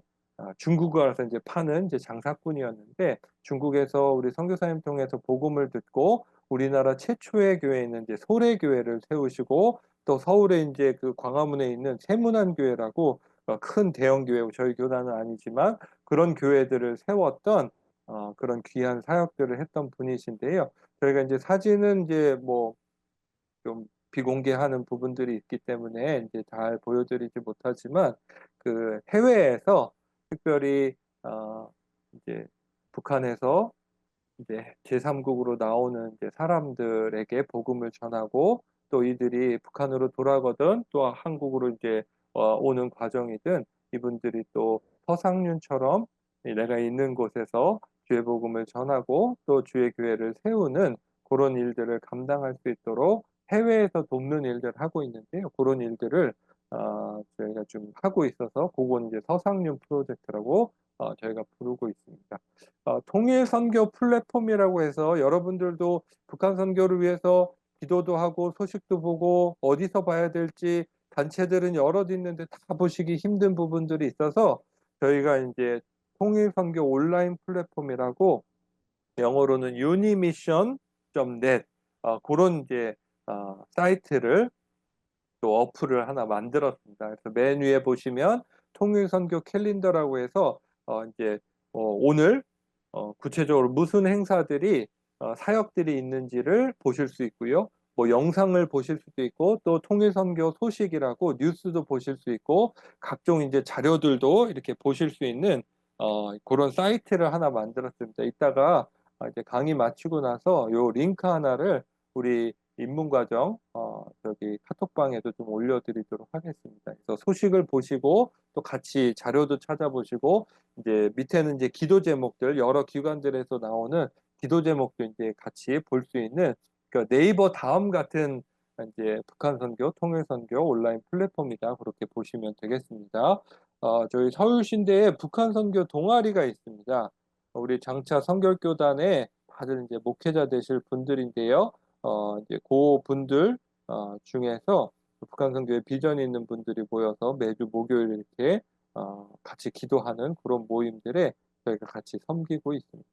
중국에 가서 이제 파는 이제 장사꾼이었는데 중국에서 우리 선교사님 통해서 복음을 듣고 우리나라 최초의 교회에 있는 이제 소래교회를 세우시고 또 서울에 이제 그 광화문에 있는 세문안교회라고 큰 대형 교회 저희 교단은 아니지만 그런 교회들을 세웠던 그런 귀한 사역들을 했던 분이신데요. 저희가 이제 사진은 이제 뭐 좀 비공개하는 부분들이 있기 때문에 이제 잘 보여드리지 못하지만 그 해외에서 특별히 이제 북한에서 이제 제3국으로 나오는 이제 사람들에게 복음을 전하고 또 이들이 북한으로 돌아가든 또 한국으로 이제 오는 과정이든 이분들이 또 서상륜처럼 내가 있는 곳에서 주의 복음을 전하고 또 주의 교회를 세우는 그런 일들을 감당할 수 있도록 해외에서 돕는 일들을 하고 있는데요. 그런 일들을 저희가 좀 하고 있어서 그건 이제 서상륜 프로젝트라고 저희가 부르고 있습니다. 통일 선교 플랫폼이라고 해서 여러분들도 북한 선교를 위해서 기도도 하고 소식도 보고 어디서 봐야 될지 단체들은 여럿 있는데 다 보시기 힘든 부분들이 있어서 저희가 이제 통일 선교 온라인 플랫폼이라고 영어로는 unimission.net 그런 이제 사이트를 또 어플을 하나 만들었습니다. 그래서 맨 위에 보시면 통일 선교 캘린더라고 해서 이제 오늘 구체적으로 무슨 행사들이 사역들이 있는지를 보실 수 있고요. 뭐 영상을 보실 수도 있고 또 통일선교 소식이라고 뉴스도 보실 수 있고 각종 이제 자료들도 이렇게 보실 수 있는 그런 사이트를 하나 만들었습니다. 이따가 이제 강의 마치고 나서 요 링크 하나를 우리 입문과정 저기 카톡방에도 좀 올려드리도록 하겠습니다. 그래서 소식을 보시고 또 같이 자료도 찾아보시고 이제 밑에는 이제 기도 제목들 여러 기관들에서 나오는 기도 제목도 이제 같이 볼 수 있는 그 네이버 다음 같은 이제 북한 선교, 통일 선교 온라인 플랫폼이다. 그렇게 보시면 되겠습니다. 저희 서울신대에 북한 선교 동아리가 있습니다. 우리 장차 선결교단에 다들 이제 목회자 되실 분들인데요. 이제 그 분들 중에서 북한 선교에 비전이 있는 분들이 모여서 매주 목요일 이렇게 같이 기도하는 그런 모임들에 저희가 같이 섬기고 있습니다.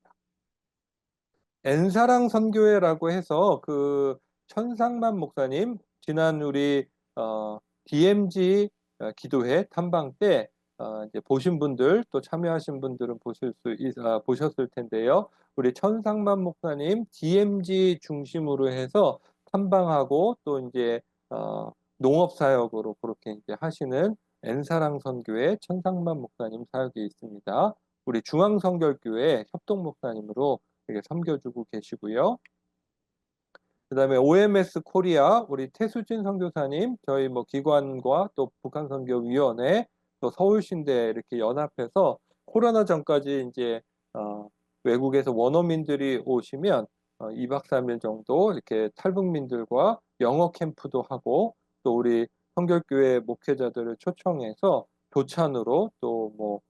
엔사랑 선교회라고 해서 그 천상만 목사님 지난 우리 DMZ 기도회 탐방 때 이제 보신 분들 또 참여하신 분들은 보셨을 텐데요. 우리 천상만 목사님 DMZ 중심으로 해서 탐방하고 또 이제 농업 사역으로 그렇게 이제 하시는 엔사랑 선교회 천상만 목사님 사역이 있습니다. 우리 중앙성결교회 협동 목사님으로 되게 섬겨주고 계시고요. 그 다음에 OMS 코리아 우리 태수진 선교사님 저희 뭐 기관과 또 북한선교위원회 또 서울신대 이렇게 연합해서 코로나 전까지 이제 외국에서 원어민들이 오시면 2박 3일 정도 이렇게 탈북민들과 영어 캠프도 하고 또 우리 선결교회 목회자들을 초청해서 교찬으로 또뭐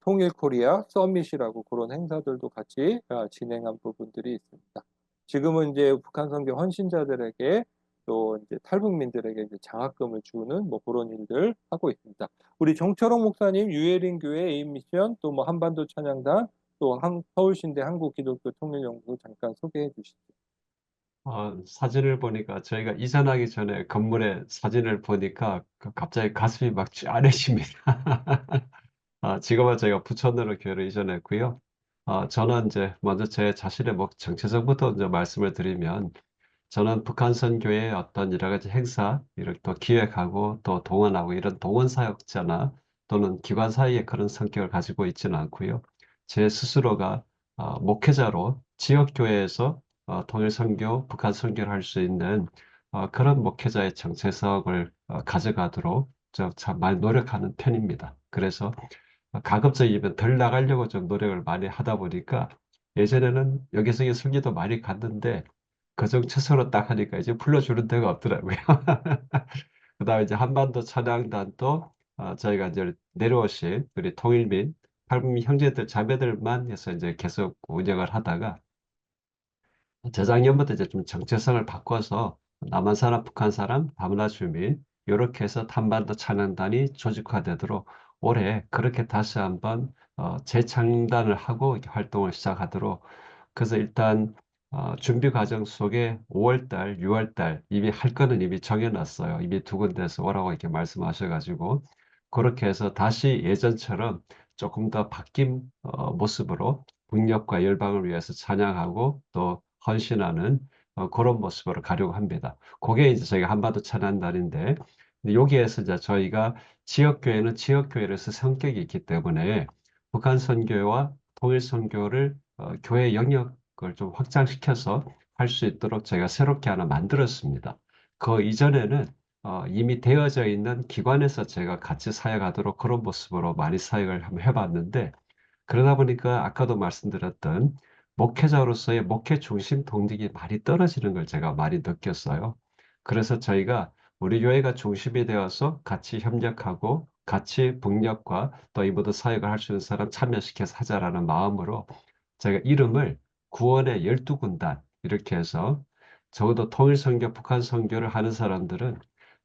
통일 코리아 서밋이라고 그런 행사들도 같이 진행한 부분들이 있습니다. 지금은 이제 북한 선교 헌신자들에게 또 이제 탈북민들에게 이제 장학금을 주는 뭐 그런 일들 하고 있습니다. 우리 정철홍 목사님 유예린 교회 에임 미션 또 뭐 한반도 찬양단 또 서울신대 한국기독교 통일연구소 잠깐 소개해 주시죠. 사진을 보니까 저희가 이전하기 전에 건물의 사진을 보니까 갑자기 가슴이 막 짠해집니다. 지금은 저희가 부천으로 교회를 이전했고요. 저는 이제 먼저 제 자신의 정체성부터 이제 말씀을 드리면 저는 북한 선교의 어떤 여러 가지 행사, 이렇게 또 기획하고 또 동원하고 이런 동원 사역자나 또는 기관 사이의 그런 성격을 가지고 있지는 않고요. 제 스스로가 목회자로 지역교회에서 통일 선교, 북한 선교를 할 수 있는 그런 목회자의 정체성을 가져가도록 참 많이 노력하는 편입니다. 그래서 가급적이면 덜 나가려고 좀 노력을 많이 하다 보니까 예전에는 여기저기 설교도 많이 갔는데 그중 최소로 딱 하니까 이제 불러주는 데가 없더라고요. 그 다음에 이제 한반도 찬양단도 저희가 이제 내려오신 우리 통일민, 탈북민 형제들, 자매들만 해서 이제 계속 운영을 하다가 재작년부터 이제 좀 정체성을 바꿔서 남한 사람, 북한 사람, 다문화 주민 이렇게 해서 한반도 찬양단이 조직화되도록 올해 그렇게 다시 한번 재창단을 하고 이렇게 활동을 시작하도록 그래서 일단 준비 과정 속에 5월달, 6월달 이미 할 거는 이미 정해놨어요. 이미 두 군데에서 오라고 이렇게 말씀하셔가지고 그렇게 해서 다시 예전처럼 조금 더 바뀐 모습으로 북녘과 열방을 위해서 찬양하고 또 헌신하는 그런 모습으로 가려고 합니다. 그게 이제 저희가 한반도 찬양단인데 여기에서 이제 저희가 지역교회는 지역교회로서 성격이 있기 때문에 북한 선교와 통일 선교를 교회 영역을 좀 확장시켜서 할 수 있도록 저희가 새롭게 하나 만들었습니다. 그 이전에는 이미 되어져 있는 기관에서 제가 같이 사역하도록 그런 모습으로 많이 사역을 한번 해봤는데 그러다 보니까 아까도 말씀드렸던 목회자로서의 목회 중심 동력이 많이 떨어지는 걸 제가 많이 느꼈어요. 그래서 저희가 우리 교회가 중심이 되어서 같이 협력하고 같이 북녘과 또 이 모든 사역을 할 수 있는 사람 참여시켜서 하자라는 마음으로 제가 이름을 구원의 12군단 이렇게 해서 적어도 통일 선교, 북한 선교를 하는 사람들은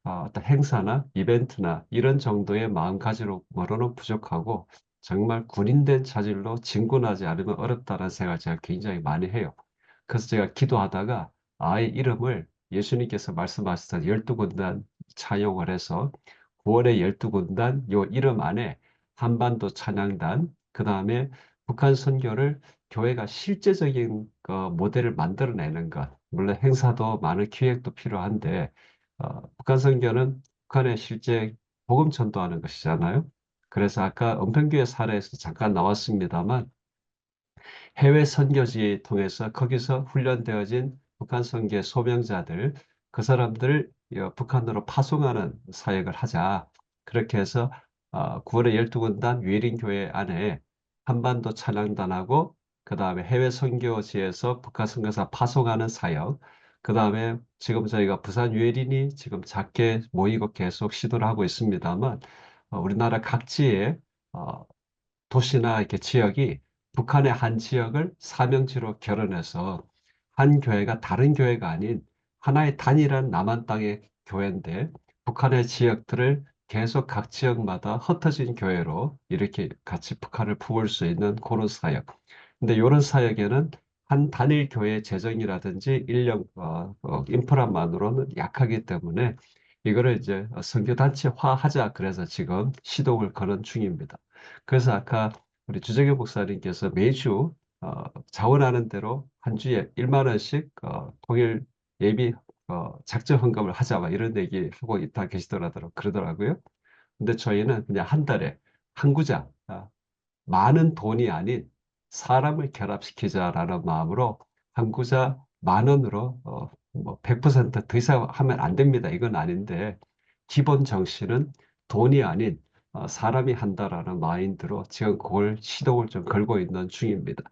어떤 행사나 이벤트나 이런 정도의 마음가짐으로는 부족하고 정말 군인된 자질로 진군하지 않으면 어렵다는 생각을 제가 굉장히 많이 해요. 그래서 제가 기도하다가 아예 이름을 예수님께서 말씀하셨던 12군단 차용을 해서 9월의 12군단 요 이름 안에 한반도 찬양단 그 다음에 북한 선교를 교회가 실제적인 모델을 만들어내는 것 물론 행사도 많은 기획도 필요한데 북한 선교는 북한에 실제 복음 전도하는 것이잖아요. 그래서 아까 은평교회 사례에서 잠깐 나왔습니다만 해외 선교지 통해서 거기서 훈련되어진 북한 선교의 소명자들, 그 사람들을 북한으로 파송하는 사역을 하자. 그렇게 해서 9월에 12군단 유일인교회 안에 한반도 찬양단하고 그 다음에 해외 선교지에서 북한 선교사 파송하는 사역, 그 다음에 지금 저희가 부산 유일인이 지금 작게 모이고 계속 시도를 하고 있습니다만 우리나라 각지에 도시나 이렇게 지역이 북한의 한 지역을 사명지로 결연해서 한 교회가 다른 교회가 아닌 하나의 단일한 남한 땅의 교회인데 북한의 지역들을 계속 각 지역마다 흩어진 교회로 이렇게 같이 북한을 품을 수 있는 그런 사역. 근데 이런 사역에는 한 단일 교회 재정이라든지 인력, 인프라만으로는 약하기 때문에 이거를 이제 선교단체화하자 그래서 지금 시동을 거는 중입니다. 그래서 아까 우리 주정현 목사님께서 매주 자원하는 대로 한 주에 1만 원씩 통일 예비 작정 헌금을 하자 막 이런 얘기 하고 있다 계시더라고요. 그러더라고요. 근데 저희는 그냥 한 달에 한 구자 많은 돈이 아닌 사람을 결합시키자라는 마음으로 한 구자 10,000원으로 뭐 100%더 이상 하면 안 됩니다. 이건 아닌데 기본 정신은 돈이 아닌 사람이 한다라는 마인드로 지금 그걸 시동을 좀 걸고 있는 중입니다.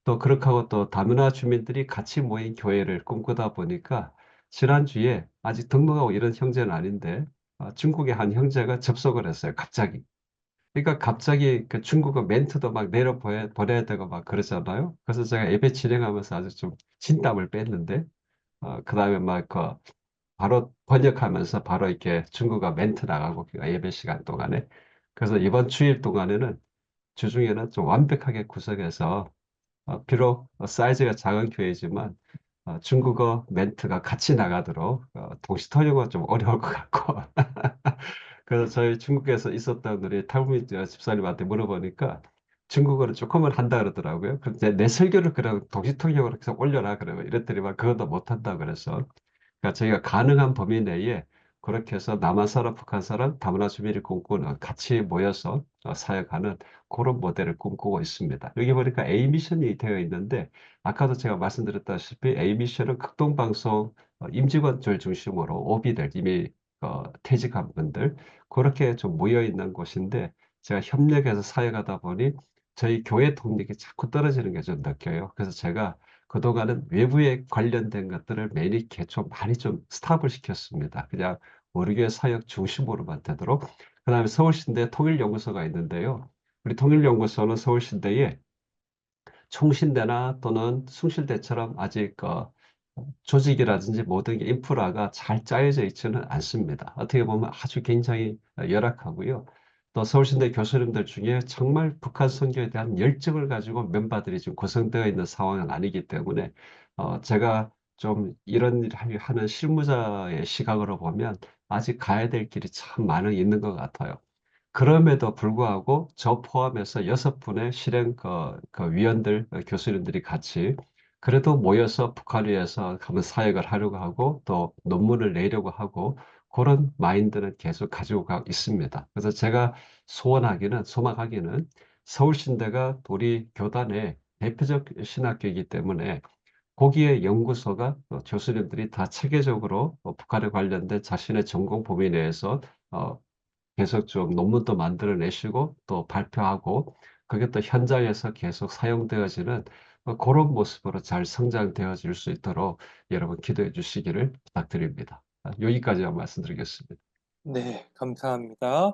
또 그렇게 하고 또 다문화 주민들이 같이 모인 교회를 꿈꾸다 보니까 지난주에 아직 등록하고 이런 형제는 아닌데 중국의 한 형제가 접속을 했어요. 갑자기. 그러니까 갑자기 그 중국어 멘트도 막 보내야 되고 막 그러잖아요. 그래서 제가 예배 진행하면서 아주 좀 진땀을 뺐는데, 그 다음에 막 바로 번역하면서 바로 이렇게 중국어 멘트 나가고 그 예배 시간 동안에. 그래서 이번 주일 동안에는 주중에는 좀 완벽하게 구성해서 비록 사이즈가 작은 교회지만 중국어 멘트가 같이 나가도록 동시 통역은 좀 어려울 것 같고 그래서 저희 중국에서 있었던 우리 탈무이 집사님한테 물어보니까 중국어를 조금은 한다 그러더라고요. 근데 내 설교를 그냥 동시 통역으로 계속 올려라 그러고 이랬더니만 그것도 못한다 그래서 그러니까 저희가 가능한 범위 내에 그렇게 해서 남한 사람, 북한 사람, 다문화 주민이 꿈꾸는 같이 모여서 사역하는 그런 모델을 꿈꾸고 있습니다. 여기 보니까 A 미션이 되어 있는데 아까도 제가 말씀드렸다시피 A 미션은 극동방송 임직원들 중심으로 오비들 이미 퇴직한 분들 그렇게 좀 모여 있는 곳인데 제가 협력해서 사역하다 보니 저희 교회 동력이 자꾸 떨어지는 게 좀 느껴요. 그래서 제가 그동안은 외부에 관련된 것들을 매일 개초 많이 좀 스탑을 시켰습니다. 그냥 우리 교회 사역 중심으로만 되도록. 그 다음에 서울신대 통일연구소가 있는데요. 우리 통일연구소는 서울신대에 총신대나 또는 숭실대처럼 아직 조직이라든지 모든 게 인프라가 잘 짜여져 있지는 않습니다. 어떻게 보면 아주 굉장히 열악하고요. 또 서울신대 교수님들 중에 정말 북한 선교에 대한 열정을 가지고 멤버들이 지금 구성되어 있는 상황은 아니기 때문에 제가 좀 이런 일을 하는 실무자의 시각으로 보면 아직 가야 될 길이 참 많이 있는 것 같아요. 그럼에도 불구하고 저 포함해서 6분의 실행 위원들, 교수님들이 같이 그래도 모여서 북한을 위해서 한번 사역을 하려고 하고 또 논문을 내려고 하고 그런 마인드는 계속 가지고 있습니다. 그래서 제가 소망하기는 서울신대가 우리 교단의 대표적 신학교이기 때문에 거기에 연구소가 교수님들이 다 체계적으로 북한에 관련된 자신의 전공 범위 내에서 어, 계속 좀 논문도 만들어내시고 또 발표하고 그게 또 현장에서 계속 사용되어지는 그런 모습으로 잘 성장되어질 수 있도록 여러분 기도해 주시기를 부탁드립니다. 여기까지만 말씀드리겠습니다. 네, 감사합니다.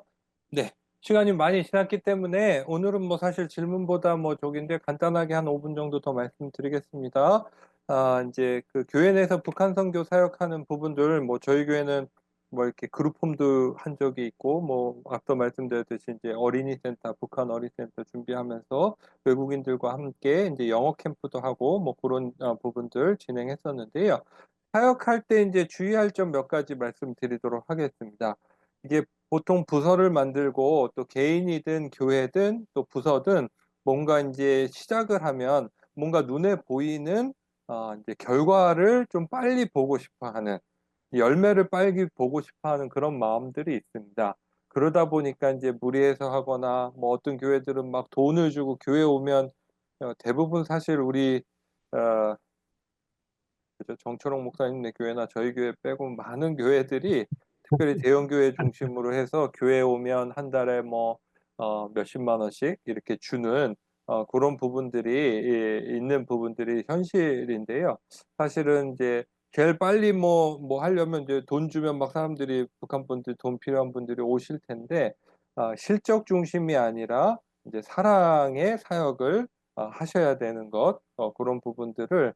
네, 시간이 많이 지났기 때문에 오늘은 뭐 사실 질문보다 뭐 저긴데 간단하게 한 5분 정도 더 말씀드리겠습니다. 이제 그 교회 내에서 북한 선교 사역하는 부분들 뭐 저희 교회는 뭐 이렇게 그룹홈도 한 적이 있고 뭐 앞서 말씀드렸듯이 이제 어린이 센터, 북한 어린이 센터 준비하면서 외국인들과 함께 이제 영어 캠프도 하고 뭐 그런 부분들 진행했었는데요. 사역할 때 이제 주의할 점 몇 가지 말씀드리도록 하겠습니다. 이게 보통 부서를 만들고 또 개인이든 교회든 또 부서든 뭔가 이제 시작을 하면 뭔가 눈에 보이는 이제 결과를 좀 빨리 보고 싶어 하는, 열매를 빨리 보고 싶어 하는 그런 마음들이 있습니다. 그러다 보니까 이제 무리해서 하거나, 뭐 어떤 교회들은 막 돈을 주고 교회 오면, 대부분 사실 우리, 어, 그죠? 정철홍 목사님네 교회나 저희 교회 빼고 많은 교회들이 특별히 대형 교회 중심으로 해서 교회 오면 한 달에 뭐 몇십만 원씩 이렇게 주는 그런 부분들이 있는 부분들이 현실인데요. 사실은 이제 제일 빨리 뭐 하려면 이제 돈 주면 막 사람들이, 북한 분들 돈 필요한 분들이 오실 텐데, 실적 중심이 아니라 이제 사랑의 사역을 하셔야 되는 것, 그런 부분들을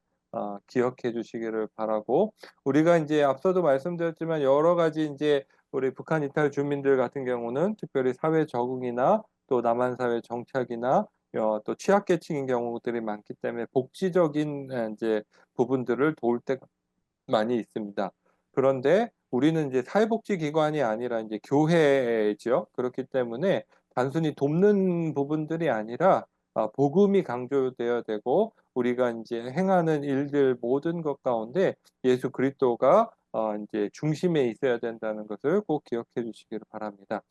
기억해 주시기를 바라고, 우리가 이제 앞서도 말씀드렸지만 여러 가지 이제 우리 북한 이탈 주민들 같은 경우는 특별히 사회 적응이나 또 남한 사회 정착이나 또 취약계층인 경우들이 많기 때문에 복지적인 이제 부분들을 도울 때가 많이 있습니다. 그런데 우리는 이제 사회복지기관이 아니라 이제 교회죠. 그렇기 때문에 단순히 돕는 부분들이 아니라 복음이 강조되어야 되고, 우리가 이제 행하는 일들 모든 것 가운데 예수 그리스도가 이제 중심에 있어야 된다는 것을 꼭 기억해 주시기를 바랍니다.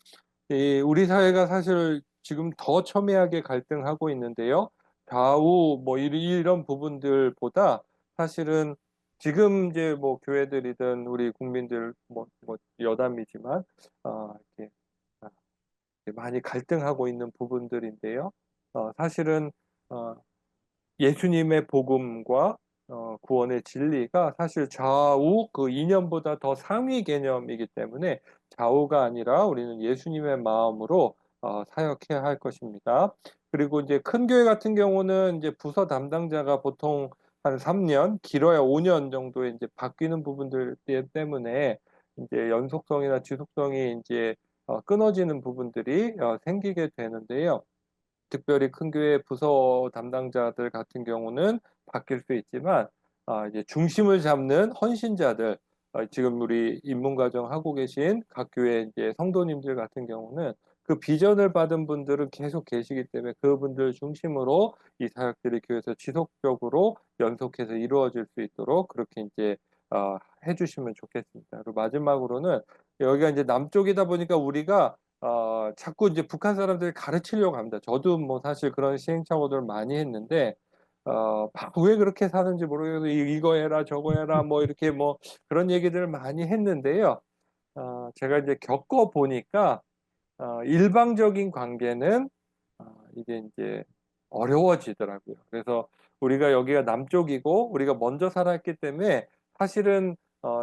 우리 사회가 사실 지금 더 첨예하게 갈등하고 있는데요. 좌우 뭐 이런 부분들보다 사실은 지금 이제 뭐 교회들이든 우리 국민들 뭐 여담이지만 이렇게 아, 많이 갈등하고 있는 부분들인데요. 사실은 어, 예수님의 복음과 구원의 진리가 사실 좌우 그 이념보다 더 상위 개념이기 때문에 좌우가 아니라 우리는 예수님의 마음으로 사역해야 할 것입니다. 그리고 이제 큰 교회 같은 경우는 이제 부서 담당자가 보통 한 3년, 길어야 5년 정도에 이제 바뀌는 부분들 때문에 이제 연속성이나 지속성이 이제 끊어지는 부분들이 생기게 되는데요. 특별히 큰 교회 부서 담당자들 같은 경우는 바뀔 수 있지만, 이제 중심을 잡는 헌신자들, 지금 우리 입문과정 하고 계신 각 교회 이제 성도님들 같은 경우는 그 비전을 받은 분들은 계속 계시기 때문에 그분들 중심으로 이 사역들이 교회에서 지속적으로 연속해서 이루어질 수 있도록 그렇게 이제 해주시면 좋겠습니다. 그리고 마지막으로는 여기가 이제 남쪽이다 보니까 우리가 자꾸 이제 북한 사람들이 가르치려고 합니다. 저도 뭐 사실 그런 시행착오들을 많이 했는데, 왜 그렇게 사는지 모르겠어서 이거 해라, 저거 해라, 뭐 이렇게 뭐 그런 얘기들을 많이 했는데요. 제가 이제 겪어 보니까, 일방적인 관계는 이게 이제 어려워지더라고요. 그래서 우리가 여기가 남쪽이고 우리가 먼저 살았기 때문에 사실은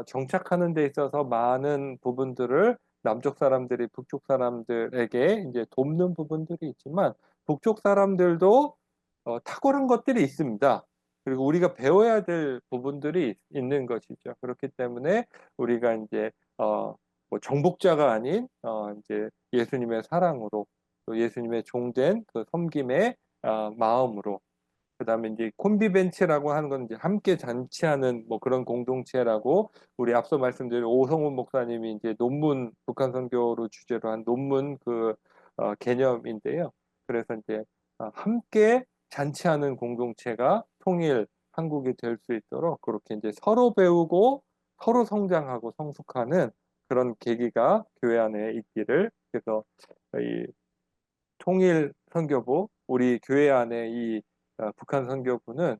정착하는 데 있어서 많은 부분들을 남쪽 사람들이 북쪽 사람들에게 이제 돕는 부분들이 있지만, 북쪽 사람들도 탁월한 것들이 있습니다. 그리고 우리가 배워야 될 부분들이 있는 것이죠. 그렇기 때문에 우리가 이제 뭐 정복자가 아닌 이제 예수님의 사랑으로, 또 예수님의 종된 그 섬김의 마음으로, 그다음에 이제 콘비벤치라고 하는 건 이제 함께 잔치하는 뭐 그런 공동체라고, 우리 앞서 말씀드린 오성훈 목사님이 이제 논문, 북한 선교로 주제로 한 논문 그 개념인데요. 그래서 이제 함께 잔치하는 공동체가 통일 한국이 될 수 있도록 그렇게 이제 서로 배우고 서로 성장하고 성숙하는 그런 계기가 교회 안에 있기를, 그래서 이 통일 선교부, 우리 교회 안에 이 북한 선교부는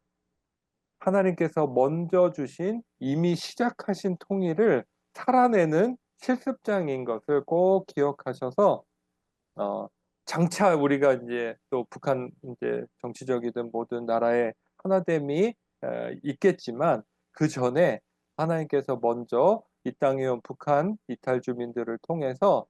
하나님께서 먼저 주신 이미 시작하신 통일을 살아내는 실습장인 것을 꼭 기억하셔서, 어, 장차 우리가 이제 또 북한 이제 정치적이든 모든 나라의 하나됨이 있겠지만, 그 전에 하나님께서 먼저 이 땅에 온 북한 이탈 주민들을 통해서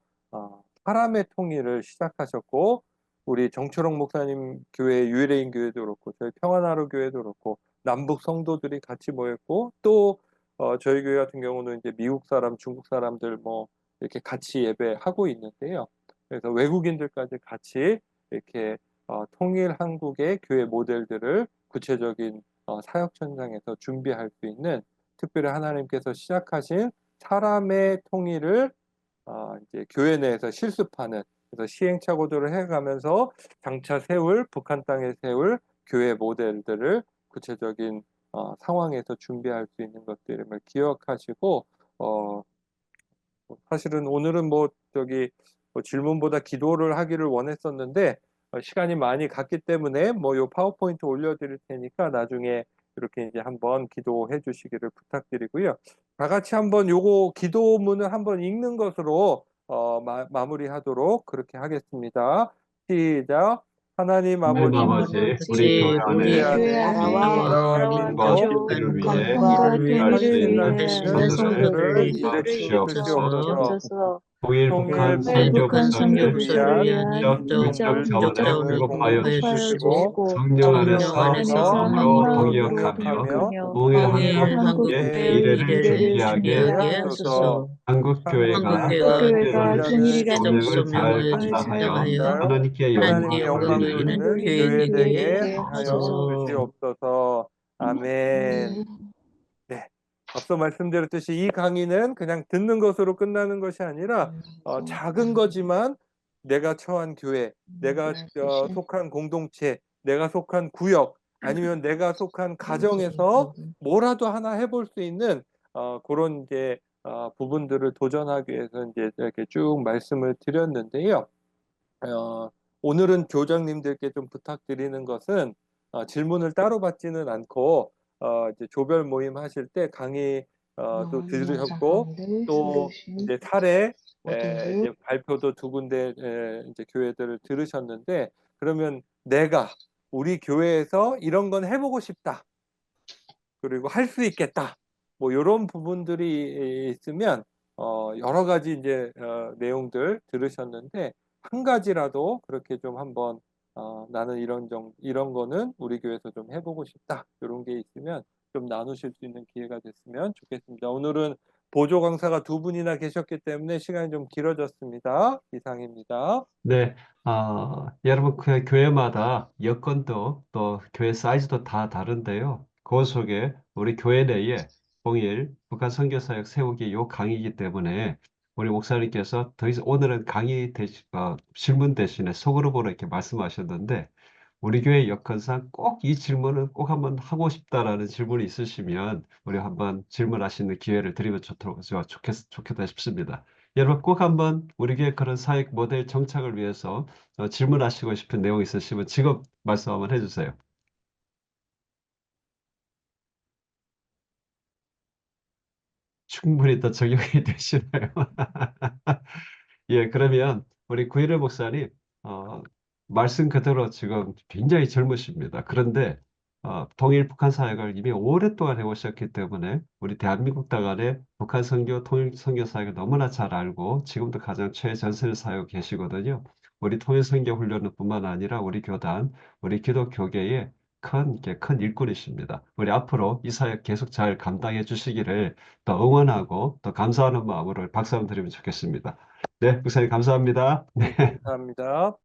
사람의 통일을 시작하셨고, 우리 정철홍 목사님 교회 유일인 교회도 그렇고 저희 평안하루 교회도 그렇고 남북 성도들이 같이 모였고, 또 저희 교회 같은 경우는 이제 미국 사람, 중국 사람들 뭐 이렇게 같이 예배하고 있는데요. 그래서 외국인들까지 같이 이렇게 통일 한국의 교회 모델들을 구체적인 사역 현장에서 준비할 수 있는, 특별히 하나님께서 시작하신 사람의 통일을 이제 교회 내에서 실습하는, 그래서 시행착오들을 해가면서 장차 세울, 북한 땅에 세울 교회 모델들을 구체적인 상황에서 준비할 수 있는 것들을 기억하시고 사실은 오늘은 질문보다 기도를 하기를 원했었는데 시간이 많이 갔기 때문에 요 파워포인트 올려드릴 테니까 나중에 이렇게 이제 한번 기도해 주시기를 부탁드리고요. 다 같이 한번 요거 기도문을 한번 읽는 것으로 마무리하도록 그렇게 하겠습니다. 시작. 하나님 하나님 아버지, 아버지, 우리 교회 우리 안에 교회 안에 나와 나와 교회를 위해 북한과 일할 수 통일을 있는 위해 성도들을 성도들을 주시옵소서. 주옵소서. 통일 북한 선교 북한 선교 부서를 부서를 위한 국적 자원을 공급하여 주시고 주시고 성령 안에서 한 마음으로 마음으로 동역하며 동역하며 동일 한국의 한국의 미래를 준비하게 하소서. 한국 교회가 교회가 통일이라는 소명을 잘 소명을 감당하여 감당하여 하나님께 하나님의 영광을 영광을 돌리는 돌리는 교회 교회 되게 되게 하여 하소서. 주시옵소서. 아멘. 네. 앞서 말씀드렸듯이 이 강의는 그냥 듣는 것으로 끝나는 것이 아니라 작은 거지만 내가 처한 교회, 내가 속한 공동체, 내가 속한 구역, 아니면 내가 속한 가정에서 뭐라도 하나 해볼 수 있는 그런 이제 부분들을 도전하기 위해서 이제 이렇게 쭉 말씀을 드렸는데요. 오늘은 교장님들께 좀 부탁드리는 것은 질문을 따로 받지는 않고 이제 조별 모임 하실 때 강의 또 들으셨고 또 이제 사례 이제 발표도 두 군데 이제 교회들을 들으셨는데 그러면 내가 우리 교회에서 이런 건 해보고 싶다. 그리고 할 수 있겠다. 이런 부분들이 있으면 여러 가지 이제 내용들 들으셨는데 한 가지라도 그렇게 좀 한번 나는 이런 거는 우리 교회에서 좀 해보고 싶다. 이런 게 있으면 좀 나누실 수 있는 기회가 됐으면 좋겠습니다. 오늘은 보조 강사가 두 분이나 계셨기 때문에 시간이 좀 길어졌습니다. 이상입니다. 네, 여러분 그 교회마다 여건도 또 교회 사이즈도 다 다른데요. 그 속에 우리 교회 내에 통일 북한 선교사역 세우기 요 강의이기 때문에 우리 목사님께서 더 이상 오늘은 질문 대신에 소그룹으로 이렇게 말씀하셨는데 우리 교회 여건상 꼭 이 질문은 꼭 한번 하고 싶다라는 질문이 있으시면 우리 한번 질문하시는 기회를 드리면 좋겠다 싶습니다. 여러분 꼭 한번 우리 교회 그런 사역 모델 정착을 위해서 질문하시고 싶은 내용 있으시면 지금 말씀 한번 해주세요. 충분히 또 적용이 되시나요? 예, 그러면 우리 구일의 목사님 말씀 그대로 지금 굉장히 젊으십니다. 그런데 통일 북한 사역을 이미 오랫동안 해오셨기 때문에 우리 대한민국 땅안에 북한 선교, 통일 선교 사역을 너무나 잘 알고 지금도 가장 최전선을 사역하고 계시거든요. 우리 통일 선교 훈련은 뿐만 아니라 우리 교단, 우리 기독교계의 큰 일꾼이십니다. 우리 앞으로 이 사역 계속 잘 감당해 주시기를 더 응원하고 더 감사하는 마음으로 박수 한번 드리면 좋겠습니다. 네, 목사님 감사합니다. 네. 감사합니다.